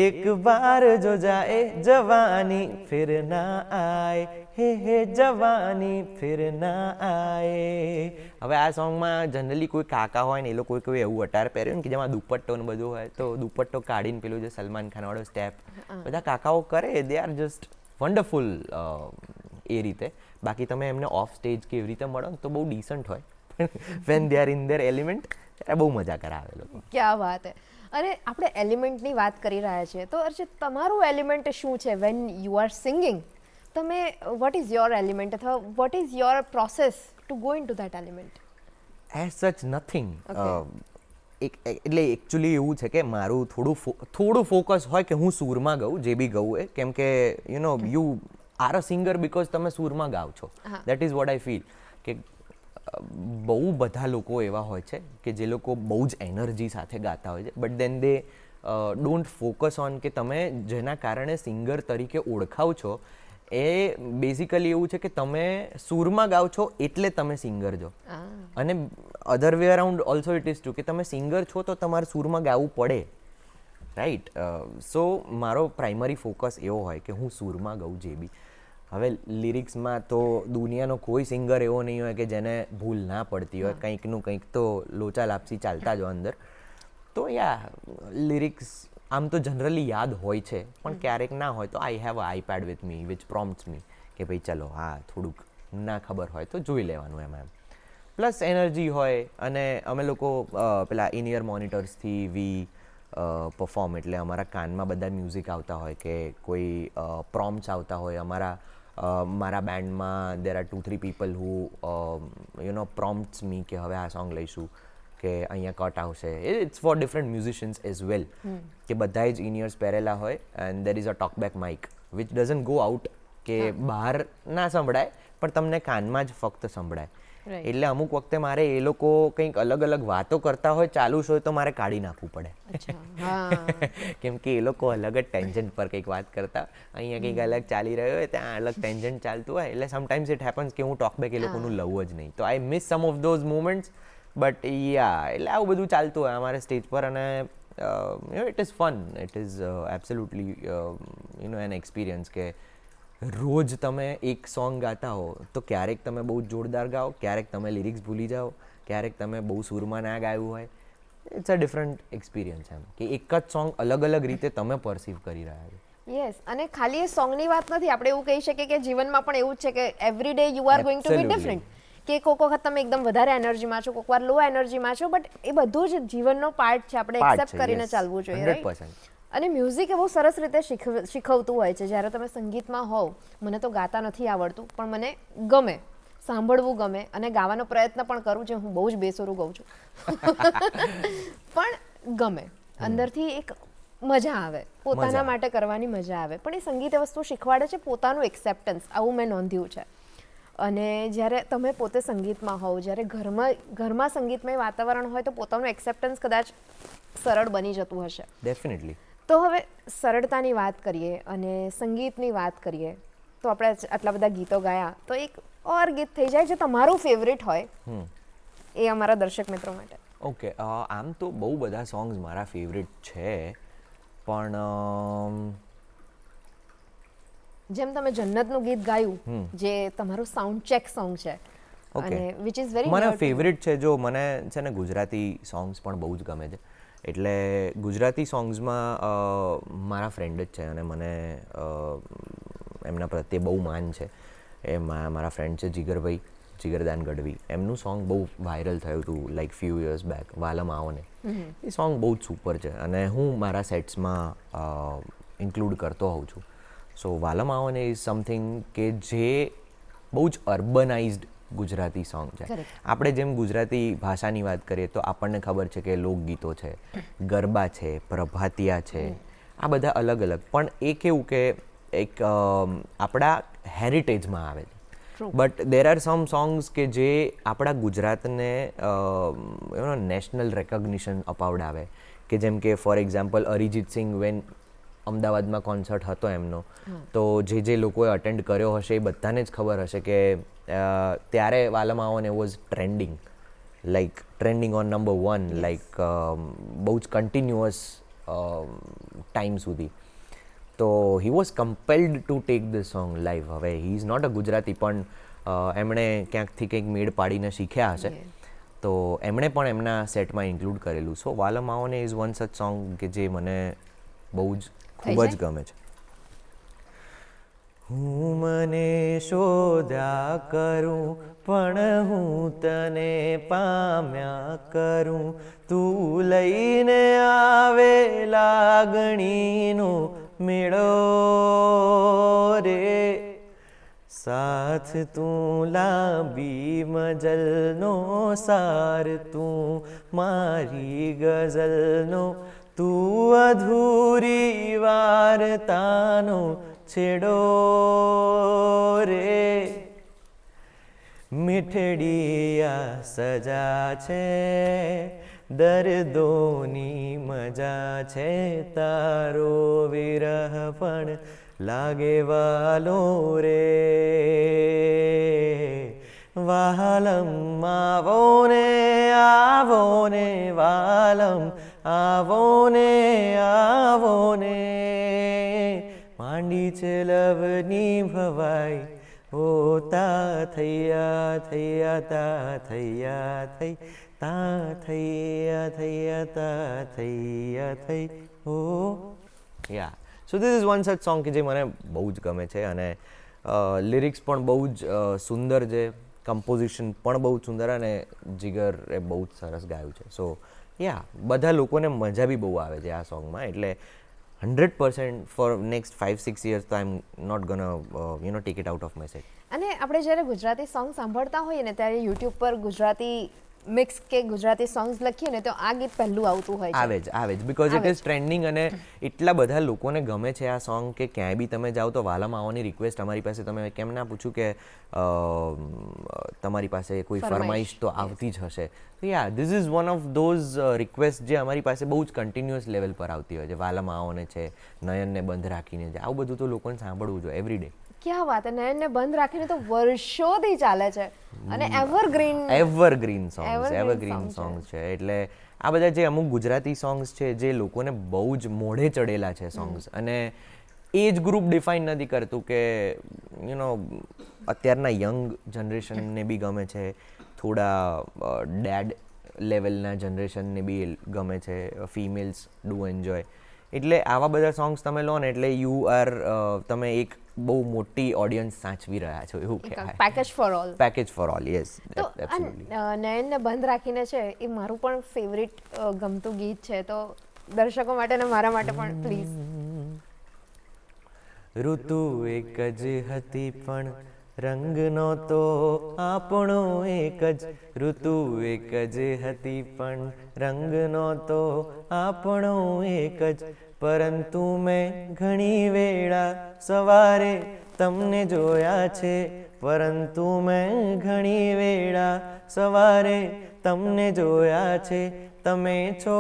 एक बार जो जाए जवानी फिर ना आए હે જવાની ફિર ના આયે. હવે આ સોંગમાં જનરલી કોઈ કાકા હોય ને એ લોકો કોઈ એવું અટાર પહેર્યું ને કે જેમાં દુપટ્ટો ને બધું હોય, તો દુપટ્ટો કાઢીને પેલું જે સલમાન ખાન વાળો સ્ટેપ બધા કાકાઓ કરે, દે આર જસ્ટ વન્ડરફુલ એ રીતે. બાકી તમે એમને ઓફ સ્ટેજ કે એવી રીતે મળો ને તો બહુ ડિસન્ટ હોય, when they are in their element ત્યારે બહુ મજા કરાવે લોકો. ક્યાં વાત હે. અને આપણે એલિમેન્ટની વાત કરી રહ્યા છીએ, તો અર્ચિત તમારું એલિમેન્ટ શું છે વેન યુ આર સિંગિંગ? તમે વોટ ઇઝ યોર એલિમેન્ટ અથવા what is your process to go in two that element? As સચ નથિંગ. એટલે એકચ્યુઅલી એવું છે કે મારું થોડું ફોકસ હોય કે હું સૂરમાં ગાઉં, જે બી ગાઉં એ, કેમ કે you are a singer because તમે સૂરમાં ગાઓ છો. That is what I feel. કે બહુ બધા લોકો એવા હોય છે કે જે લોકો બહુ જ એનર્જી સાથે ગાતા હોય છે, but then they don't focus on કે તમે જેના કારણે સિંગર તરીકે ઓળખાવ છો એ બેઝિકલી એવું છે કે તમે સૂરમાં ગાઓ છો એટલે તમે સિંગર છો. અને અધર way around also it is true કે તમે સિંગર છો તો તમારે સૂરમાં ગાવું પડે, રાઈટ? સો મારો પ્રાઇમરી ફોકસ એવો હોય કે હું સૂરમાં ગાઉં જે બી. હવે લિરિક્સમાં તો દુનિયાનો કોઈ સિંગર એવો નહીં હોય કે જેને ભૂલ ના પડતી હોય, કંઈકનું કંઈક તો લોચા લાપસી ચાલતા જ હોય અંદર. તો યા લિરિક્સ આમ તો જનરલી યાદ હોય છે, પણ ક્યારેક ના હોય તો I have a iPad with me which prompts me કે ભાઈ ચલો હા થોડુંક ના ખબર હોય તો જોઈ લેવાનું એમાં એમ. પ્લસ એનર્જી હોય અને અમે લોકો પેલા ઇન ઇયર મોનિટર્સથી વી પરફોર્મ, એટલે અમારા કાનમાં બધા મ્યુઝિક આવતા હોય કે કોઈ પ્રોમ્પ્ટ્સ આવતા હોય. મારા બેન્ડમાં there are 2-3 people who પ્રોમ્પ્ટ્સ me કે હવે આ સોંગ લઈશું કે અહીંયા કટ આવશે. It's for different musicians as well કે બધાએ જ ઇનિયર્સ પહેરેલા હોય and there is a talkback mic which doesn't go out, કે બહાર ના સંભળાય પણ તમને કાનમાં જ ફક્ત સંભળાય. એટલે અમુક વખતે મારે એ લોકો કંઈક અલગ અલગ વાતો કરતા હોય ચાલુ હોય તો મારે કાઢી નાખવું પડે, કેમ કે એ લોકો અલગ જ ટેન્જન્ટ પર કંઈક વાત કરતા, અહીંયા કંઈક અલગ ચાલી રહ્યો હોય, ત્યાં અલગ ટેન્જન્ટ ચાલતું હોય. એટલે સમટાઈમ્સ ઇટ હેપન્સ કે હું ટોકબેક એ લોકોનું લઉં જ નહીં, તો I miss some of those moments. But yeah એટલે આવું બધું ચાલતું હોય અમારે સ્ટેજ પર, અને it is fun, it is absolutely an experience કે રોજ તમે એક સોંગ ગાતા હો તો ક્યારેક તમે બહુ જોરદાર ગાઓ, ક્યારેક તમે લિરિક્સ ભૂલી જાઓ, ક્યારેક તમે બહુ સૂરમાં ના ગાયું હોય. ઇટ્સ અ ડિફરન્ટ એક્સપિરિયન્સ એમ કે એક જ સોંગ અલગ અલગ રીતે તમે પરસીવ કરી રહ્યા છો. યસ, અને ખાલી એ સોંગની વાત નથી, આપણે એવું કહી શકીએ કે જીવનમાં પણ એવું જ છે કે every day you are going to be different. કે કોઈક વખત તમે એકદમ વધારે એનર્જીમાં છો, કોઈક વાર લો એનર્જીમાં છો, બટ એ બધું જ જીવનનો પાર્ટ છે, આપણે એક્સેપ્ટ કરીને ચાલવું જોઈએ, રાઈટ? અને મ્યુઝિક એ બહુ સરસ રીતે શીખવતું હોય છે. જ્યારે તમે સંગીતમાં હોવ, મને તો ગાતા નથી આવડતું, પણ મને ગમે, સાંભળવું ગમે અને ગાવાનો પ્રયત્ન પણ કરું, જે હું બહુ જ બેસુરું ગાઉં છું, પણ ગમે અંદરથી, એક મજા આવે, પોતાના માટે કરવાની મજા આવે. પણ એ સંગીત એ વસ્તુ શીખવાડે છે પોતાનું એક્સેપ્ટન્સ, આવું મેં નોંધ્યું છે. અને જ્યારે તમે પોતે સંગીતમાં હોવ, જ્યારે ઘરમાં સંગીતમય વાતાવરણ હોય, તો પોતાનું એક્સેપ્ટન્સ કદાચ સરળ બની જતું હશે. ડેફિનેટલી. તો હવે સરળતાની વાત કરીએ અને સંગીતની વાત કરીએ, તો આપણે આટલા બધા ગીતો ગાયા, તો એક ઓર ગીત થઈ જાય જે તમારું ફેવરિટ હોય, એ અમારા દર્શક મિત્રો માટે. ઓકે, આમ તો બહુ બધા સોંગ્સ મારા ફેવરિટ છે, પણ જેમ તમે જન્નતનું ગીત ગાયું, જે તમારું સાઉન્ડ ચેક સોંગ છે, અને વિચ ઇઝ વેરી મને ફેવરિટ છે. જો મને છે ને ગુજરાતી સોંગ્સ પણ બહુ જ ગમે છે, એટલે ગુજરાતી સોંગ્સમાં મારા ફ્રેન્ડ જ છે અને મને એમના પ્રત્યે બહુ માન છે. એ મારા ફ્રેન્ડ છે જીગરભાઈ, જીગરદાન ગઢવી. એમનું સોંગ બહુ વાયરલ થયું હતું લાઈક ફ્યુ યર્સ બેક, વાલમ આવો ને. એ સોંગ બહુ જ સુપર છે અને હું મારા સેટ્સમાં ઇન્ક્લુડ કરતો હોઉં છું. સો વાલમ આવો ને ઇઝ સમથિંગ કે જે બહુ જ અર્બનાઇઝ્ડ ગુજરાતી સોંગ છે. આપણે જેમ ગુજરાતી ભાષાની વાત કરીએ તો આપણને ખબર છે કે લોકગીતો છે, ગરબા છે, પ્રભાતિયા છે, આ બધા અલગ અલગ, પણ એ કેવું કે એક આપણા હેરિટેજમાં આવે છે. But there are some songs કે જે આપણા ગુજરાતને નેશનલ રેકગ્નિશન અપાવડાવે, કે જેમ કે for example Arijit Singh when અમદાવાદમાં કોન્સર્ટ હતો એમનો, તો જે લોકોએ અટેન્ડ કર્યો હશે એ બધાને જ ખબર હશે કે ત્યારે વાલમ આવો ને was trending, like trending on number 1, like બહુ જ કન્ટિન્યુઅસ ટાઈમ સુધી. તો he was compelled to take the song live. હવે he is not a Gujarati, પણ એમણે ક્યાંકથી કંઈક મેળ પાડીને શીખ્યા હશે, તો એમણે પણ એમના સેટમાં ઇન્ક્લુડ કરેલું. સો વાલમ આવો ને ઇઝ વન સચ સોંગ કે જે મને બહુ જ ખૂબ જ ગમે છે. હું મને શોધ્યા કરું પણ હું તને પામ્યા કરું, તું લઈને આવે લાગણીનો મેળો રે, સાથ તું લાંબી મજલનો સાર, તું મારી ગઝલનો, તું અધૂરી વાર્તાનો છેડો રે, મીઠડી આ સજા છે, દર્દોની મજા છે, તારો વિરહ પણ લાગે વાલો રે, વાલમ આવો ને આવો ને વાલમ આવો ને આવો ને, માંડી છે લવની ભવાઈ, ઓ તા થૈયા થૈયા તા થૈયા થઈ, તા થૈયા થૈયા તા થૈયા થઈ, ઓ યા. So this is one such song કે જે મને બહુ જ ગમે છે અને લિરિક્સ પણ બહુ જ સુંદર છે, કમ્પોઝિશન પણ બહુ જ સુંદર, અને જીગરે બહુ જ સરસ ગાયું છે. સો યા, બધા લોકોને મજા બી બહુ આવે છે આ સોંગમાં, એટલે 100% ફોર નેક્સ્ટ 5-6 years તો I am not gonna take it out of my set. અને આપણે જ્યારે ગુજરાતી સોંગ સાંભળતા હોઈએ ને, ત્યારે યુટ્યુબ પર ગુજરાતી મિક્સ કે ગુજરાતી સોંગ્સ લખીએ ને, તો આ ગીત પહેલું આવતું હોય છે. આવે જ બિકોઝ ઇટ ઇઝ ટ્રેન્ડિંગ, અને એટલા બધા લોકોને ગમે છે આ સોંગ કે ક્યાંય બી તમે જાઓ તો વાલમ આવવાની રિક્વેસ્ટ અમારી પાસે, તમે કેમ ના પૂછ્યું કે તમારી પાસે કોઈ ફરમાઈશ તો આવતી જ હશે. તો yeah, this is one of those request જે અમારી પાસે બહુ જ કન્ટિન્યુઅસ લેવલ પર આવતી હોય છે. વાલમ આવોને છે, નયનને બંધ રાખીને છે, આવું બધું તો લોકોને સાંભળવું જોઈએ એવરી ડે. ક્યાં વાત છે, નયનને બંધ રાખીને તો વર્ષોથી ચાલે છે અને એવરગ્રીન સોંગ્સ છે. એટલે આ બધા જે અમુક ગુજરાતી સોંગ્સ છે જે લોકોને બહુ જ મોઢે ચડેલા છે સોંગ્સ, અને એજ ગ્રુપ ડિફાઇન નથી કરતું કે અત્યારના યંગ જનરેશનને બી ગમે છે, થોડા ડેડ લેવલના જનરેશનને બી ગમે છે, ફિમેલ્સ ડુ એન્જોય. એટલે આવા બધા સોંગ્સ તમે લો ને, એટલે તમે એક બહુ મોટી ઓડિયન્સ સાચવી રહ્યા છો એવું કહેવાય. Package for all yes. તો નયનને બંધ રાખીને છે, એ મારું પણ ફેવરિટ ગમતું ગીત છે. તો દર્શકો માટે ને મારા માટે પણ પ્લીઝ. ઋતુ એક જ હતી પણ રંગ નહોતો આપણો એક જ. ઋતુ એક જ હતી પણ રંગ નહોતો આપણો એક જ. પરંતુ મેં ઘણી વેળા સવારે તમને જોયા છે. પરંતુ મેં ઘણી વેળા સવારે તમને જોયા છે. તમે છો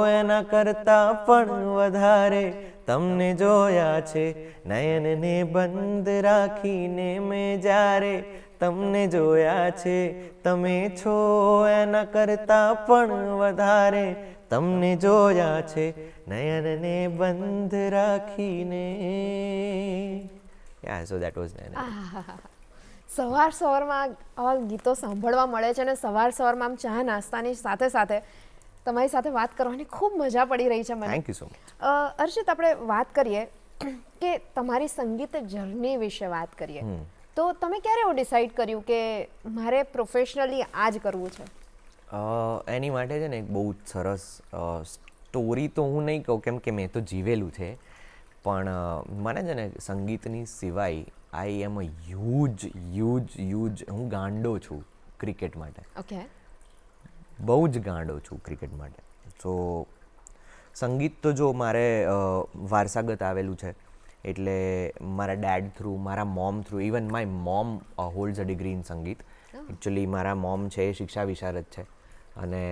એના કરતાં પણ વધારે તમને જોયા છે. નયનને બંધ રાખીને મેં જ્યારે તમને જોયા છે. તમે છો એના કરતાં પણ વધારે તમને જોયા છે. નયનને બંધ રાખીને. યા સો દેટ વોઝ નયન. સવારમાં આવા ગીતો સાંભળવા મળે છે અને સવારમાં આમ ચા નાસ્તાની સાથે સાથે તમારી સાથે વાત કરવાની ખૂબ મજા પડી રહી છે મને. Thank you so much. Arshit, આપણે વાત કરીએ કે તમારી સંગીત જર્ની વિશે વાત કરીએ તો તમે ક્યારે એવું ડિસાઈડ કર્યું કે મારે પ્રોફેશનલી આ જ કરવું છે? એની માટે છે ને એક બહુ જ સરસ સ્ટોરી તો હું નહીં કહું કેમ કે મેં તો જીવેલું છે, પણ મને છે ને સંગીતની સિવાય આઈ એમ અ હ્યુજ હું ગાંડો છું ક્રિકેટ માટે. ઓકે. બહુ જ ગાંડો છું ક્રિકેટ માટે. સો સંગીત તો જો મારે વારસાગત આવેલું છે, એટલે મારા ડેડ થ્રુ, મારા mom through, even my mom holds a degree in સંગીત. એકચ્યુઅલી મારા મોમ છે એ શિક્ષા વિશારદ છે, અને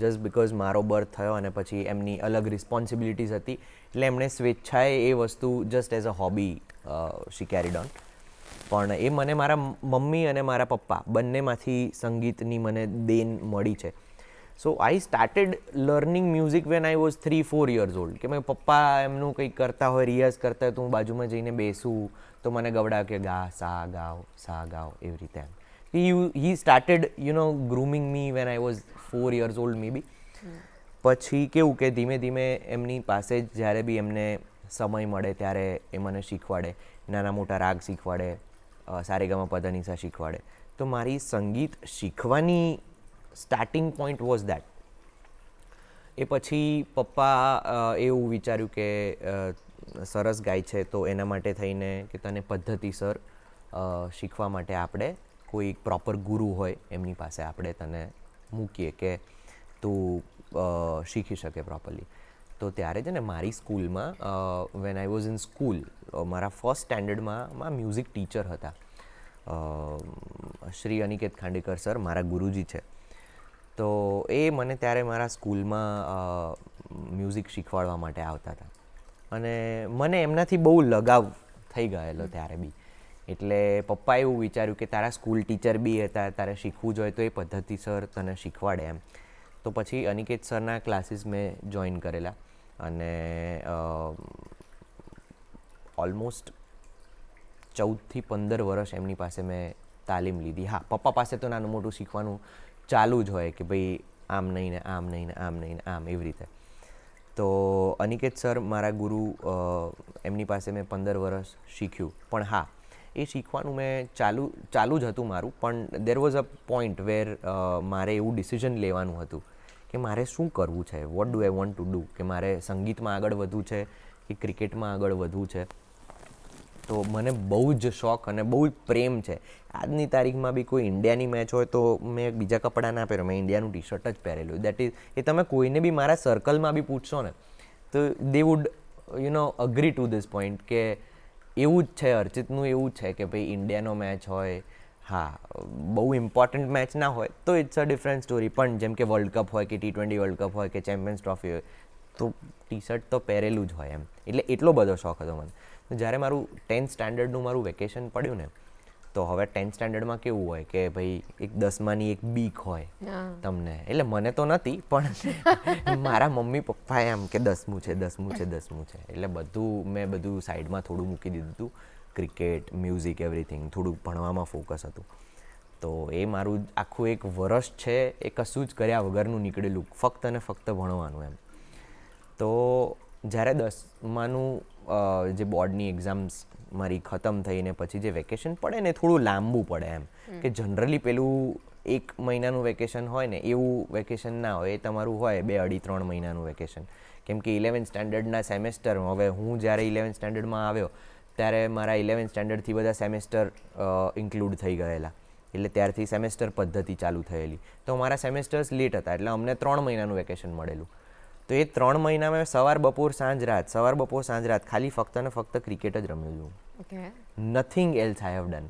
જસ્ટ બિકોઝ મારો બર્થ થયો અને પછી એમની અલગ રિસ્પોન્સિબિલિટીઝ હતી એટલે એમણે સ્વેચ્છાએ એ વસ્તુ just as a hobby she carried on. પણ એ મને મારા મમ્મી અને મારા પપ્પા બંનેમાંથી સંગીતની મને દેન મળી છે. So I started learning music when I was 3-4 years old. કે મેં પપ્પા એમનું કંઈક કરતા હોય, રિયાઝ કરતા હોય તો હું બાજુમાં જઈને બેસું તો મને ગવડાવે કે ગા સા ગાઓ એવી રીતે. he started grooming me when I was 4 years old maybe. પછી કેવું કે ધીમે ધીમે એમની પાસે જ જ્યારે બી એમને સમય મળે ત્યારે એ મને શીખવાડે, નાના મોટા રાગ શીખવાડે, સારેગામા પધનિસા શીખવાડે. તો મારી સંગીત શીખવાની સ્ટાર્ટિંગ પોઈન્ટ વોઝ દેટ. એ પછી પપ્પા એવું વિચાર્યું કે સરસ ગાય છે તો એના માટે થઈને કે તને પદ્ધતિસર શીખવા માટે આપણે કોઈ પ્રોપર ગુરુ હોય એમની પાસે આપણે તને મૂકીએ કે તું શીખી શકે પ્રોપરલી. તો ત્યારે છે ને મારી સ્કૂલમાં van I was in school, મારા ફર્સ્ટ સ્ટેન્ડર્ડમાં મ્યુઝિક ટીચર હતા શ્રી અનિકેત ખાંડેકર સર, મારા ગુરુજી છે. તો એ મને ત્યારે મારા સ્કૂલમાં મ્યુઝિક શીખવાડવા માટે આવતા હતા અને મને એમનાથી બહુ લગાવ થઈ ગયેલો ત્યારે બી. એટલે પપ્પાએ એવું વિચાર્યું કે તારા સ્કૂલ ટીચર બી હતા, તારે શીખવું જોઈએ તો એ પદ્ધતિસર તને શીખવાડે એમ. તો પછી અનિકેત સરના ક્લાસીસ મેં જોઈન કરેલા અને ઓલમોસ્ટ 14 થી 15 વર્ષ એમની પાસે મેં તાલીમ લીધી. હા, પપ્પા પાસે તો નાનું મોટું શીખવાનું ચાલુ જ હોય કે ભાઈ આમ નહીં ને આમ નહીં ને આમ નહીં ને આમ એવી રીતે. તો અનિકેત સર મારા ગુરુ, એમની પાસે મેં 15 વર્ષ શીખ્યું. પણ હા, એ શીખવાનું મેં ચાલુ જ હતું મારું, પણ દેર વોઝ અ પોઈન્ટ વેર મારે એવું ડિસિઝન લેવાનું હતું કે મારે શું કરવું છે, what do I want to do, કે મારે સંગીતમાં આગળ વધવું છે કે ક્રિકેટમાં આગળ વધવું છે. તો મને બહુ જ શોખ અને બહુ જ પ્રેમ છે. આજની તારીખમાં બી કોઈ ઇન્ડિયાની મેચ હોય તો મેં બીજા કપડાં ના પહેર્યો, મેં ઇન્ડિયાનું ટી શર્ટ જ પહેરેલું. દેટ ઇઝ, એ તમે કોઈને બી મારા સર્કલમાં બી પૂછશો ને તો દે wood agree two this point કે એવું જ છે, અર્ચિતનું એવું જ છે કે ભાઈ ઇન્ડિયાનો મેચ હોય, હા બહુ ઇમ્પોર્ટન્ટ મેચ ના હોય તો ઇટ્સ અ ડિફરન્ટ સ્ટોરી, પણ જેમ કે વર્લ્ડ કપ હોય કે T20 વર્લ્ડ કપ હોય કે ચેમ્પિયન્સ ટ્રોફી હોય તો ટી શર્ટ તો પહેરેલું જ હોય એમ. એટલે એટલો બધો શોખ હતો મને. જ્યારે મારું 10th સ્ટાન્ડર્ડનું મારું વેકેશન પડ્યું ને, તો હવે 10th સ્ટાન્ડર્ડમાં કેવું હોય કે ભાઈ એક 10માની એક બીક હોય તમને. એટલે મને તો નથી, પણ મારા મમ્મી પપ્પાએ આમ કે 10મું છે. એટલે મેં બધું સાઈડમાં થોડું મૂકી દીધું હતું. Cricket, music, everything. થોડું ભણવામાં ફોકસ હતું. તો એ મારું આખું એક વર્ષ છે એ કશું જ કર્યા વગરનું નીકળેલું, ફક્ત અને ફક્ત ભણવાનું એમ. તો જ્યારે 10માનું જે બોર્ડની એક્ઝામ્સ મારી ખતમ થઈને પછી જે વેકેશન પડે ને થોડું લાંબુ પડે એમ, કે જનરલી પેલું 1 મહિનાનું વેકેશન હોય ને એવું વેકેશન ના હોય, એ તમારું હોય 2, 2.5, 3 મહિનાનું વેકેશન. કેમ કે 11th સ્ટાન્ડર્ડના સેમેસ્ટર, હવે હું જ્યારે 11th સ્ટાન્ડર્ડમાં આવ્યો ત્યારે મારા 11th સ્ટાન્ડર્ડથી બધા સેમેસ્ટર ઇન્ક્લુડ થઈ ગયેલા, એટલે ત્યારથી સેમેસ્ટર પદ્ધતિ ચાલુ થયેલી. તો મારા સેમેસ્ટર્સ લેટ હતા, એટલે અમને 3 મહિનાનું વેકેશન મળેલું. તો એ 3 મહિનામાં સવાર બપોર સાંજ રાત ખાલી ફક્ત ને ફક્ત ક્રિકેટ જ રમ્યું છું. Okay. Nothing else I have done.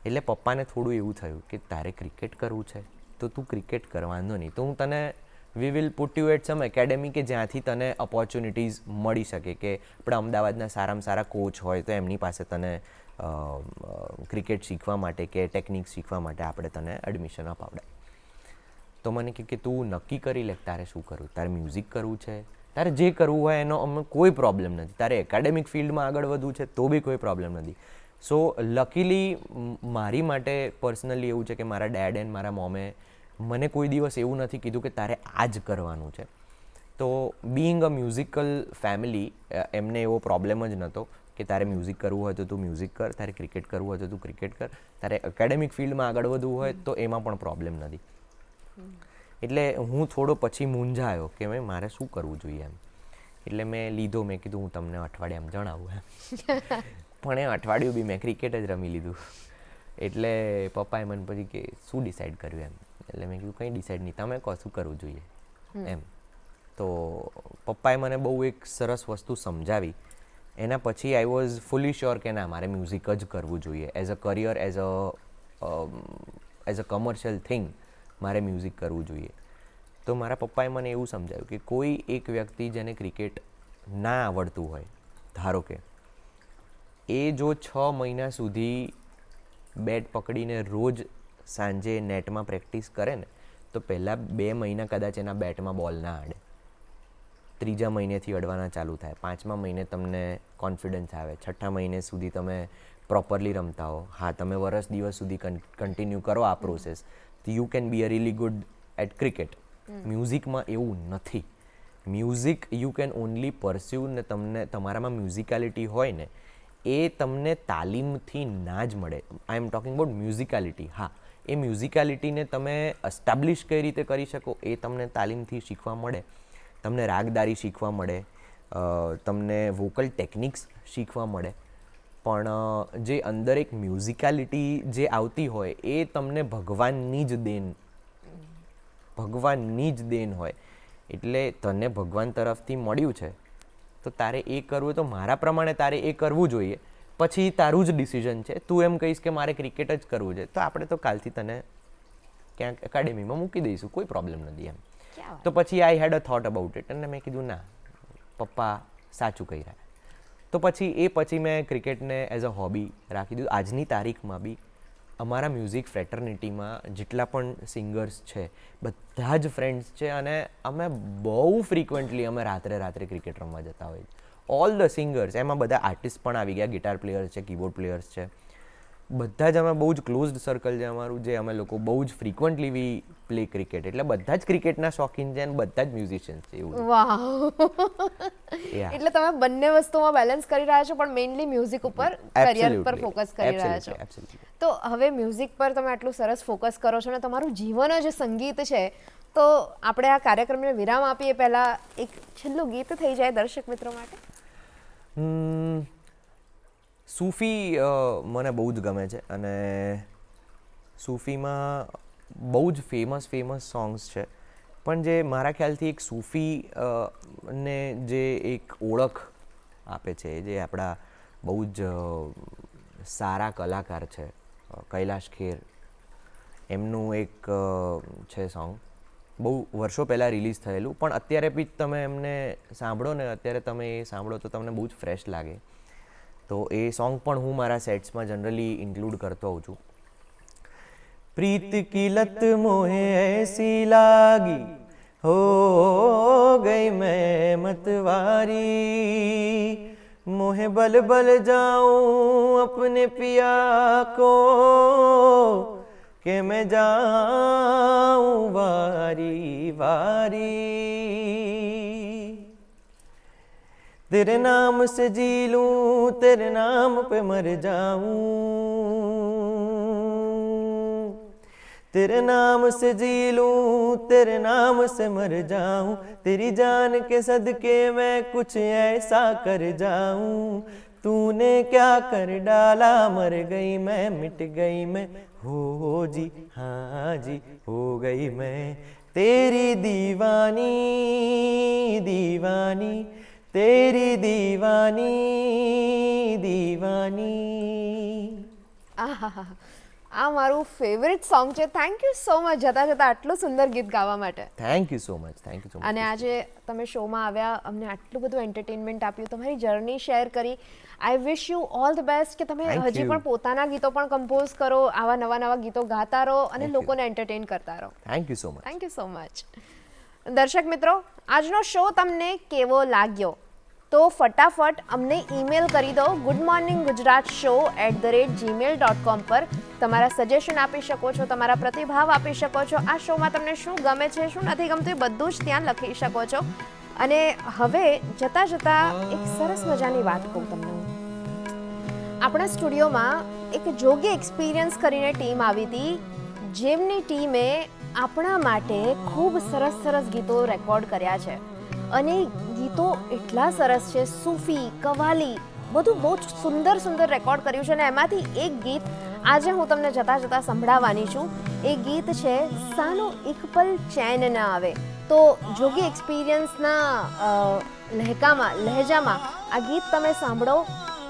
એટલે પપ્પાને થોડું એવું થયું કે તારે ક્રિકેટ કરવું છે તો તું ક્રિકેટ કર, વાંધો નહીં, તો હું તને we will put you at some academy કે જ્યાંથી તને ઓપોર્ચ્યુનિટીઝ મળી શકે, કે આપણા અમદાવાદના સારામાં સારા કોચ હોય તો એમની પાસે તને ક્રિકેટ શીખવા માટે કે ટેકનિક શીખવા માટે આપણે તને એડમિશન અપાવડાય. તો મને કહે કે તું નક્કી કરી લે તારે શું કરવું, તારે મ્યુઝિક કરવું છે, તારે જે કરવું હોય એનો અમે કોઈ પ્રોબ્લેમ નથી, તારે એકેડેમિક ફિલ્ડમાં આગળ વધવું છે તો બી કોઈ પ્રોબ્લેમ નથી. સો લકીલી મારી માટે પર્સનલી એવું છે કે મારા ડેડ એન્ડ મારા મોમે મને કોઈ દિવસ એવું નથી કીધું કે તારે આ જ કરવાનું છે. તો બિંગ અ મ્યુઝિકલ ફેમિલી, એમને એવો પ્રોબ્લેમ જ નહોતો કે તારે મ્યુઝિક કરવું હોય તો તું મ્યુઝિક કર, તારે ક્રિકેટ કરવું હોય તો તું ક્રિકેટ કર, તારે એકેડેમિક ફિલ્ડમાં આગળ વધવું હોય તો એમાં પણ પ્રોબ્લેમ નથી. એટલે હું થોડો પછી મૂંઝાયો કે મારે શું કરવું જોઈએ એમ. એટલે મેં લીધો, મેં કીધું હું તમને અઠવાડિયામાં જણાવું એમ. પણ એ અઠવાડિયું બી મેં ક્રિકેટ જ રમી લીધું. એટલે પપ્પાએ મને પછી કે શું ડિસાઈડ કર્યું એમ. એટલે મેં કીધું કંઈ ડિસાઈડ નહીં, તમે કહો શું કરવું જોઈએ એમ. તો પપ્પાએ મને બહુ એક સરસ વસ્તુ સમજાવી. એના પછી આઈ વોઝ ફુલી શ્યોર કે ના, મારે મ્યુઝિક જ કરવું જોઈએ as a career, as a commercial thing મારે મ્યુઝિક કરવું જોઈએ. તો મારા પપ્પાએ મને એવું સમજાવ્યું કે કોઈ એક વ્યક્તિ જેને ક્રિકેટ ના આવડતું હોય, ધારો કે એ જો 6 મહિના સુધી બેટ પકડીને રોજ સાંજે નેટમાં પ્રેક્ટિસ કરે ને, તો પહેલાં 2 મહિના કદાચ એના બેટમાં બોલ ના અડે, 3જા મહિનેથી અડવાના ચાલુ થાય, 5મા મહિને તમને કોન્ફિડન્સ આવે, 6ઠ્ઠા મહિને સુધી તમે પ્રોપરલી રમતા હો. હા, તમે વરસ દિવસ સુધી કન્ટિન્યુ કરો આ પ્રોસેસ, તો you can be a really good at cricket. મ્યુઝિકમાં એવું નથી. Music you can only pursue, ને તમને તમારામાં મ્યુઝિકાલિટી હોય ને એ તમને તાલીમથી ના જ મળે. આઈ એમ ટોકિંગ અબાઉટ મ્યુઝિકાલિટી. હા, એ મ્યુઝિકાલિટીને તમે એસ્ટાબ્લિશ કઈ રીતે કરી શકો એ તમને તાલીમથી શીખવા મળે, તમને રાગદારી શીખવા મળે, તમને વોકલ ટેકનિક્સ શીખવા મળે. પણ જે અંદર એક મ્યુઝિકાલિટી જે આવતી હોય એ તમને ભગવાનની જ દેન હોય. એટલે તને ભગવાન તરફથી મળ્યું છે તો તારે એ કરવું, તો મારા પ્રમાણે તારે એ કરવું જોઈએ. પછી તારું જ ડિસિઝન છે. તું એમ કહીશ કે મારે ક્રિકેટ જ કરવું છે તો આપણે તો કાલથી તને ક્યાંક એકેડેમીમાં મૂકી દઈશું, કોઈ પ્રોબ્લેમ નથી એમ. તો પછી આઈ હેડ અ થોટ અબાઉટ ઇટ, અને મેં કીધું ના, પપ્પા સાચું કહી રહ્યા. તો પછી મેં ક્રિકેટને એઝ અ હોબી રાખી દીધું. આજની તારીખમાં બી અમારા મ્યુઝિક ફ્રેટર્નિટીમાં જેટલા પણ સિંગર્સ છે બધા જ ફ્રેન્ડ્સ છે, અને અમે બહુ ફ્રિકવન્ટલી અમે રાત્રે ક્રિકેટ રમવા જતા હોઈએ. ઓલ ધ સિંગર્સ, એમાં બધા આર્ટિસ્ટ પણ આવી ગયા, ગિટાર પ્લેયર્સ છે, કીબોર્ડ પ્લેયર્સ છે, બધા જ અમે બહુ જ ક્લોઝડ સર્કલ છે અમારું, જે અમે લોકો બહુ જ ફ્રિકવન્ટલી વી પ્લે ક્રિકેટ. એટલે બધા જ ક્રિકેટના શોખીન છે અને બધા જ મ્યુઝિશિયન્સ છે એવું. વાહ. એટલે તમે બંને વસ્તુમાં બેલેન્સ કરી રહ્યા છો, પણ મેઇનલી મ્યુઝિક ઉપર, કરિયર પર ફોકસ કરી રહ્યા છો. તો હવે મ્યુઝિક પર તમે આટલું સરસ ફોકસ કરો છો અને તમારું જીવન જ સંગીત છે, તો આપણે આ કાર્યક્રમને વિરામ આપીએ પહેલા એક છેલ્લું ગીત થઈ જાય દર્શક મિત્રો માટે. સૂફી મને બહુ જ ગમે છે, અને સૂફીમાં બહુ જ ફેમસ સોંગ્સ છે, પણ જે મારા ખ્યાલથી એક સૂફી ને જે એક ઓળખ આપે છે, જે આપણા બહુ જ સારા કલાકાર છે કૈલાશ ખેર, એમનું એક છે સોંગ, બહુ વર્ષો પહેલાં રિલીઝ થયેલું, પણ અત્યારે બી તમે એમને સાંભળો ને, અત્યારે તમે એ સાંભળો તો તમને બહુ જ ફ્રેશ લાગે. તો એ સોંગ પણ હું મારા સેટ્સમાં જનરલી ઇન્ક્લુડ કરતો હોઉં છું. પ્રીત કી લત મોહે એસી લાગી, હો ગઈ મેં મતવારી, મોહે બલ બલ જાऊं अपने पिया को, કે मैं जाऊं वारी वारी, तेरे नाम से जी लूं, तेरे नाम पे मर जाऊं, तेरे नाम से जी लूं, तेरे नाम से मर जाऊं, तेरी जान के सदके मैं कुछ ऐसा कर जाऊं, तूने क्या कर डाला, मर गई मैं, मिट गई मैं, हो जी हाँ जी हो गई मैं, तेरी दीवानी दीवानी, तेरी दीवानी दीवानी. આહાહા. આ મારું ફેવરિટ સોંગ છે. થેન્ક યુ સો મચ જતાં જતાં આટલું સુંદર ગીત ગાવા માટે. Thank you so much, thank you so much. અને આજે તમે શોમાં આવ્યા, અમને આટલું બધું એન્ટરટેનમેન્ટ આપ્યું, તમારી જર્ની શેર કરી. I wish you all the best કે તમે Thank હજી you. પણ પોતાના ગીતો પણ કમ્પોઝ કરો, આવા નવા ગીતો ગાતા રહો અને Thank you. લોકોને એન્ટરટેન કરતા રહો. Thank you so much. Thank you so much. દર્શક મિત્રો, આજનો શો તમને કેવો લાગ્યો તો ફટાફટ અમને ઈમેલ કરી દો goodmorninggujaratShow@gmail.com પર. તમારા સજેશન આપી શકો છો, તમારા પ્રતિભાવ આપી શકો છો. આ શોમાં તમને શું ગમે છે, શું નથી ગમતું, એ બધું જ ત્યાં લખી શકો છો. અને હવે જતાં એક સરસ મજાની વાત કહું તમને. આપણા સ્ટુડિયોમાં એક જોગી એક્સપિરિયન્સ કરીને ટીમ આવી હતી, જેમની ટીમે આપણા માટે ખૂબ સરસ ગીતો રેકોર્ડ કર્યા છે. અને ગીતો એટલા સરસ છે, સૂફી, કવાલી, બધું બહુ જ સુંદર રેકોર્ડ કર્યું છે. અને એમાંથી એક ગીત આજે હું તમને જતાં સંભળાવવાની છું. એ ગીત છે સાનો એક પલ ચેન ના આવે. તો જોગી એક્સપિરિયન્સના લહેજામાં આ ગીત તમે સાંભળો.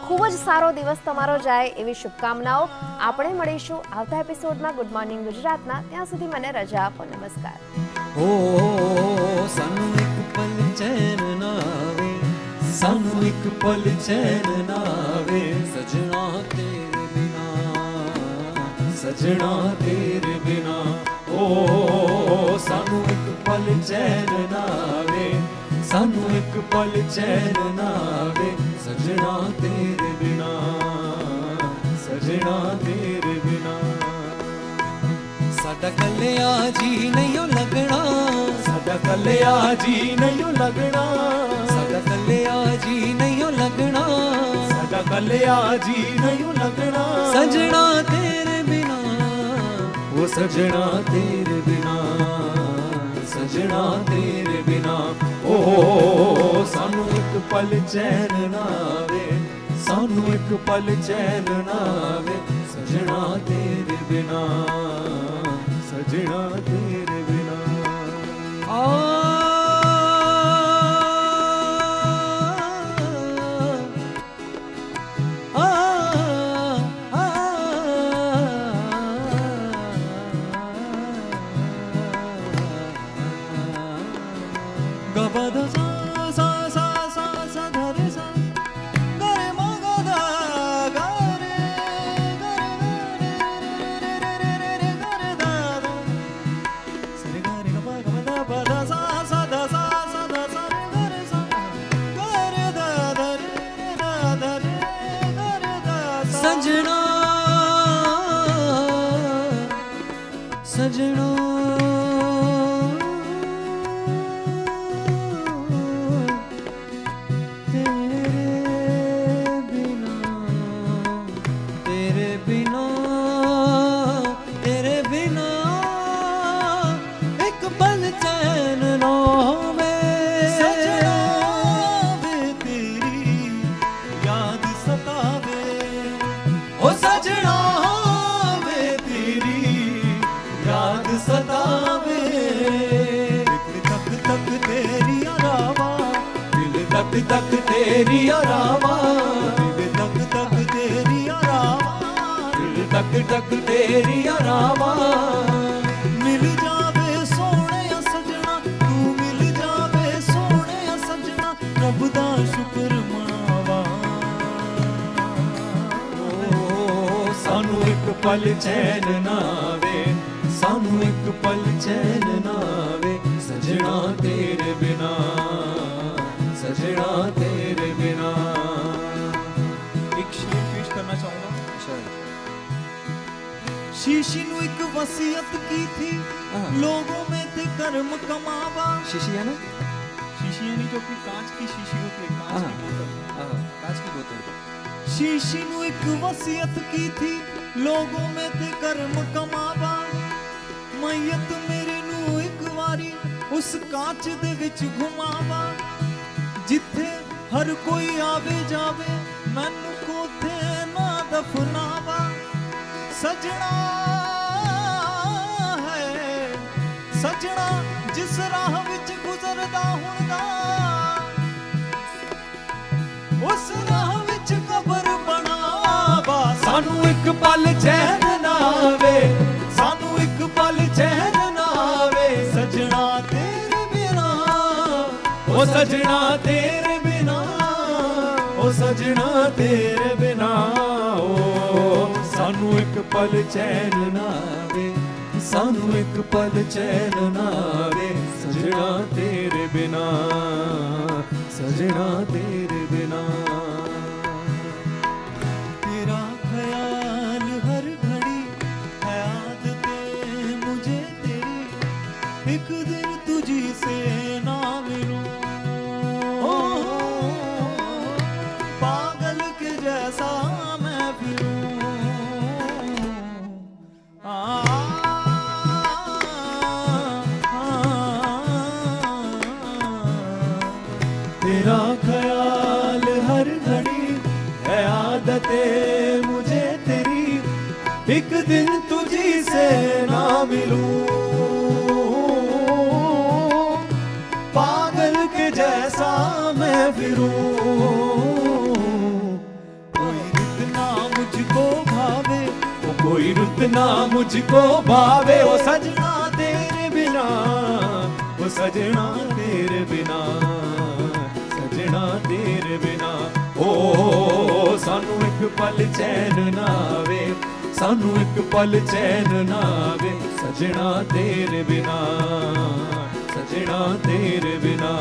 ખૂબ જ સારો દિવસ તમારો જાય એવી શુભકામનાઓ. આપણે મળીશું આવતા એપિસોડમાં ગુડ મોર્નિંગ ગુજરાતના. ત્યાં સુધી મને રજા આપો. નમસ્કાર. ઓ સાનું એક પલ ચેન ના આવે, સાનું એક પલ ચેન ના આવે, સજણા તેરે બિના, સજણા તેરે બિના. ઓ સાનું એક પલ ચેન ના આવે, સાનું એક પલ ચેન ના આવે, સજણા તેરે બિના, સજણા તેરે બિના. ਸਾਡਾ ਕੱਲਿਆ ਜੀ ਨਹੀਂ ਲੱਗਣਾ, ਸਾਡਾ ਕੱਲਿਆ ਜੀ ਨਹੀਂ ਲੱਗਣਾ, ਸਾਡਾ ਕੱਲਿਆ ਜੀ ਨਹੀਂ ਲੱਗਣਾ, ਸਾਡਾ ਕੱਲਿਆ ਜੀ ਨਹੀਂ ਲੱਗਣਾ, ਸਜਣਾ ਤੇਰੇ ਬਿਨਾ, ਉਹ ਸਜਣਾ ਤੇਰੇ ਬਿਨਾ, ਸਜਣਾ ਤੇਰੇ ਬਿਨਾ. ਓ ਸਾਨੂੰ ਇੱਕ ਪਲ ਚੈਨ ਨਾ ਆਵੇ, ਸਾਨੂੰ ਇੱਕ ਪਲ ਚੈਨ ਨਾ ਆਵੇ, ਸਜਣਾ ਤੇਰੇ ਬਿਨਾ, सजना तेरे बिना. आ गबद सा सा सा सा सा धरे सा गरे मगदा गरे गरे गरे गरे दा सरे गरे गबा गबदा बदा सा सा दा सा सा दा सा रे गरे सा गरे दा दा रे दा दा रे गरे दा सजना सजना तक तेरी आरामा, दिल तक तक तेरी आरामा, दिल तक तक तेरी आरामा. मिल जावे सोने सजना, तू मिल जावे सोने सजना, रब दा शुक्र मनावा. सानू एक पल चैन ना आवे, सानू एक पल चैन ना आवे, सजना तेरे बिना, सजना तेरे बिना. एक शेर पेश करना चाहूंगा. शीशी ने एक वसीयत की थी, लोगों में थे कर्म कमावा. शीशी है ना, शीशी यानी जो कि कांच की शीशी होती है, कांच की बोतल. कांच की बोतल. शीशी ने एक वसीयत की थी, लोगों में थे कर्म कमावा. ਮਈਤ ਮੇਰੀ ਨੂੰ ਇੱਕ ਵਾਰੀ ਉਸ ਕਾਂਚ ਦੇ ਵਿੱਚ ਘੁਮਾਵਾ ਜਿੱਥੇ ਹਰ ਕੋਈ ਆਵੇ ਜਾਵੇ ਮੈਨੂੰ ਕੋਥੇ ਨਾ ਦਫਨਾਵਾ ਸਜਣਾ ਹੈ ਸਜਣਾ ਜਿਸ ਰਾਹ ਵਿੱਚ ਗੁਜ਼ਰਦਾ ਹੁਣ ਦਾ ਉਸ ਰਾਹ ਵਿੱਚ ਕਬਰ ਬਣਾਵਾ ਸਾਨੂੰ ਇੱਕ ਪਲ ਚੈਨ ਨਾ ਆਵੇ ਸਾਨੂੰ ਇੱਕ ਪਲ ਚੈਨ ਨਾ ਆਵੇ ਸਜਣਾ ਤੇਰੇ ਬਿਨਾ ਉਹ ਸਜਣਾ ਤੇਰੇ ਬਿਨਾ ਉਹ ਸਜਣਾ ਤੇਰੇ ਬਿਨਾ ਉਹ ਸਾਨੂੰ ਇੱਕ ਪਲ ਚੈਨ ਨਾ ਆਵੇ ਸਾਨੂੰ ਇੱਕ ਪਲ ਚੈਨ ਨਾ ਆਵੇ ਸਜਣਾ ਤੇਰੇ ਬਿਨਾ ਸਜਣਾ ਤੇਰੇ ਬਿਨਾ तेरा ख्याल हर घड़ी है आदतें मुझे तेरी एक दिन तुझी से ना मिलूं पागल के जैसा मैं फिरूं तेरा ख्याल हर घड़ी है आदतें मुझे तेरी एक दिन तुझी से ना मिलूं पागल के जैसा मैं फिरूं कोई रुत ना मुझको भावे ओ कोई रुत ना मुझको भावे ओ सजना तेरे बिना ओ सजना तेरे बिना सजना तेरे बिना ओ सानू एक पल चैन ना आवे सानू एक पल चैन ना आवे सजना तेरे बिना सजना तेरे बिना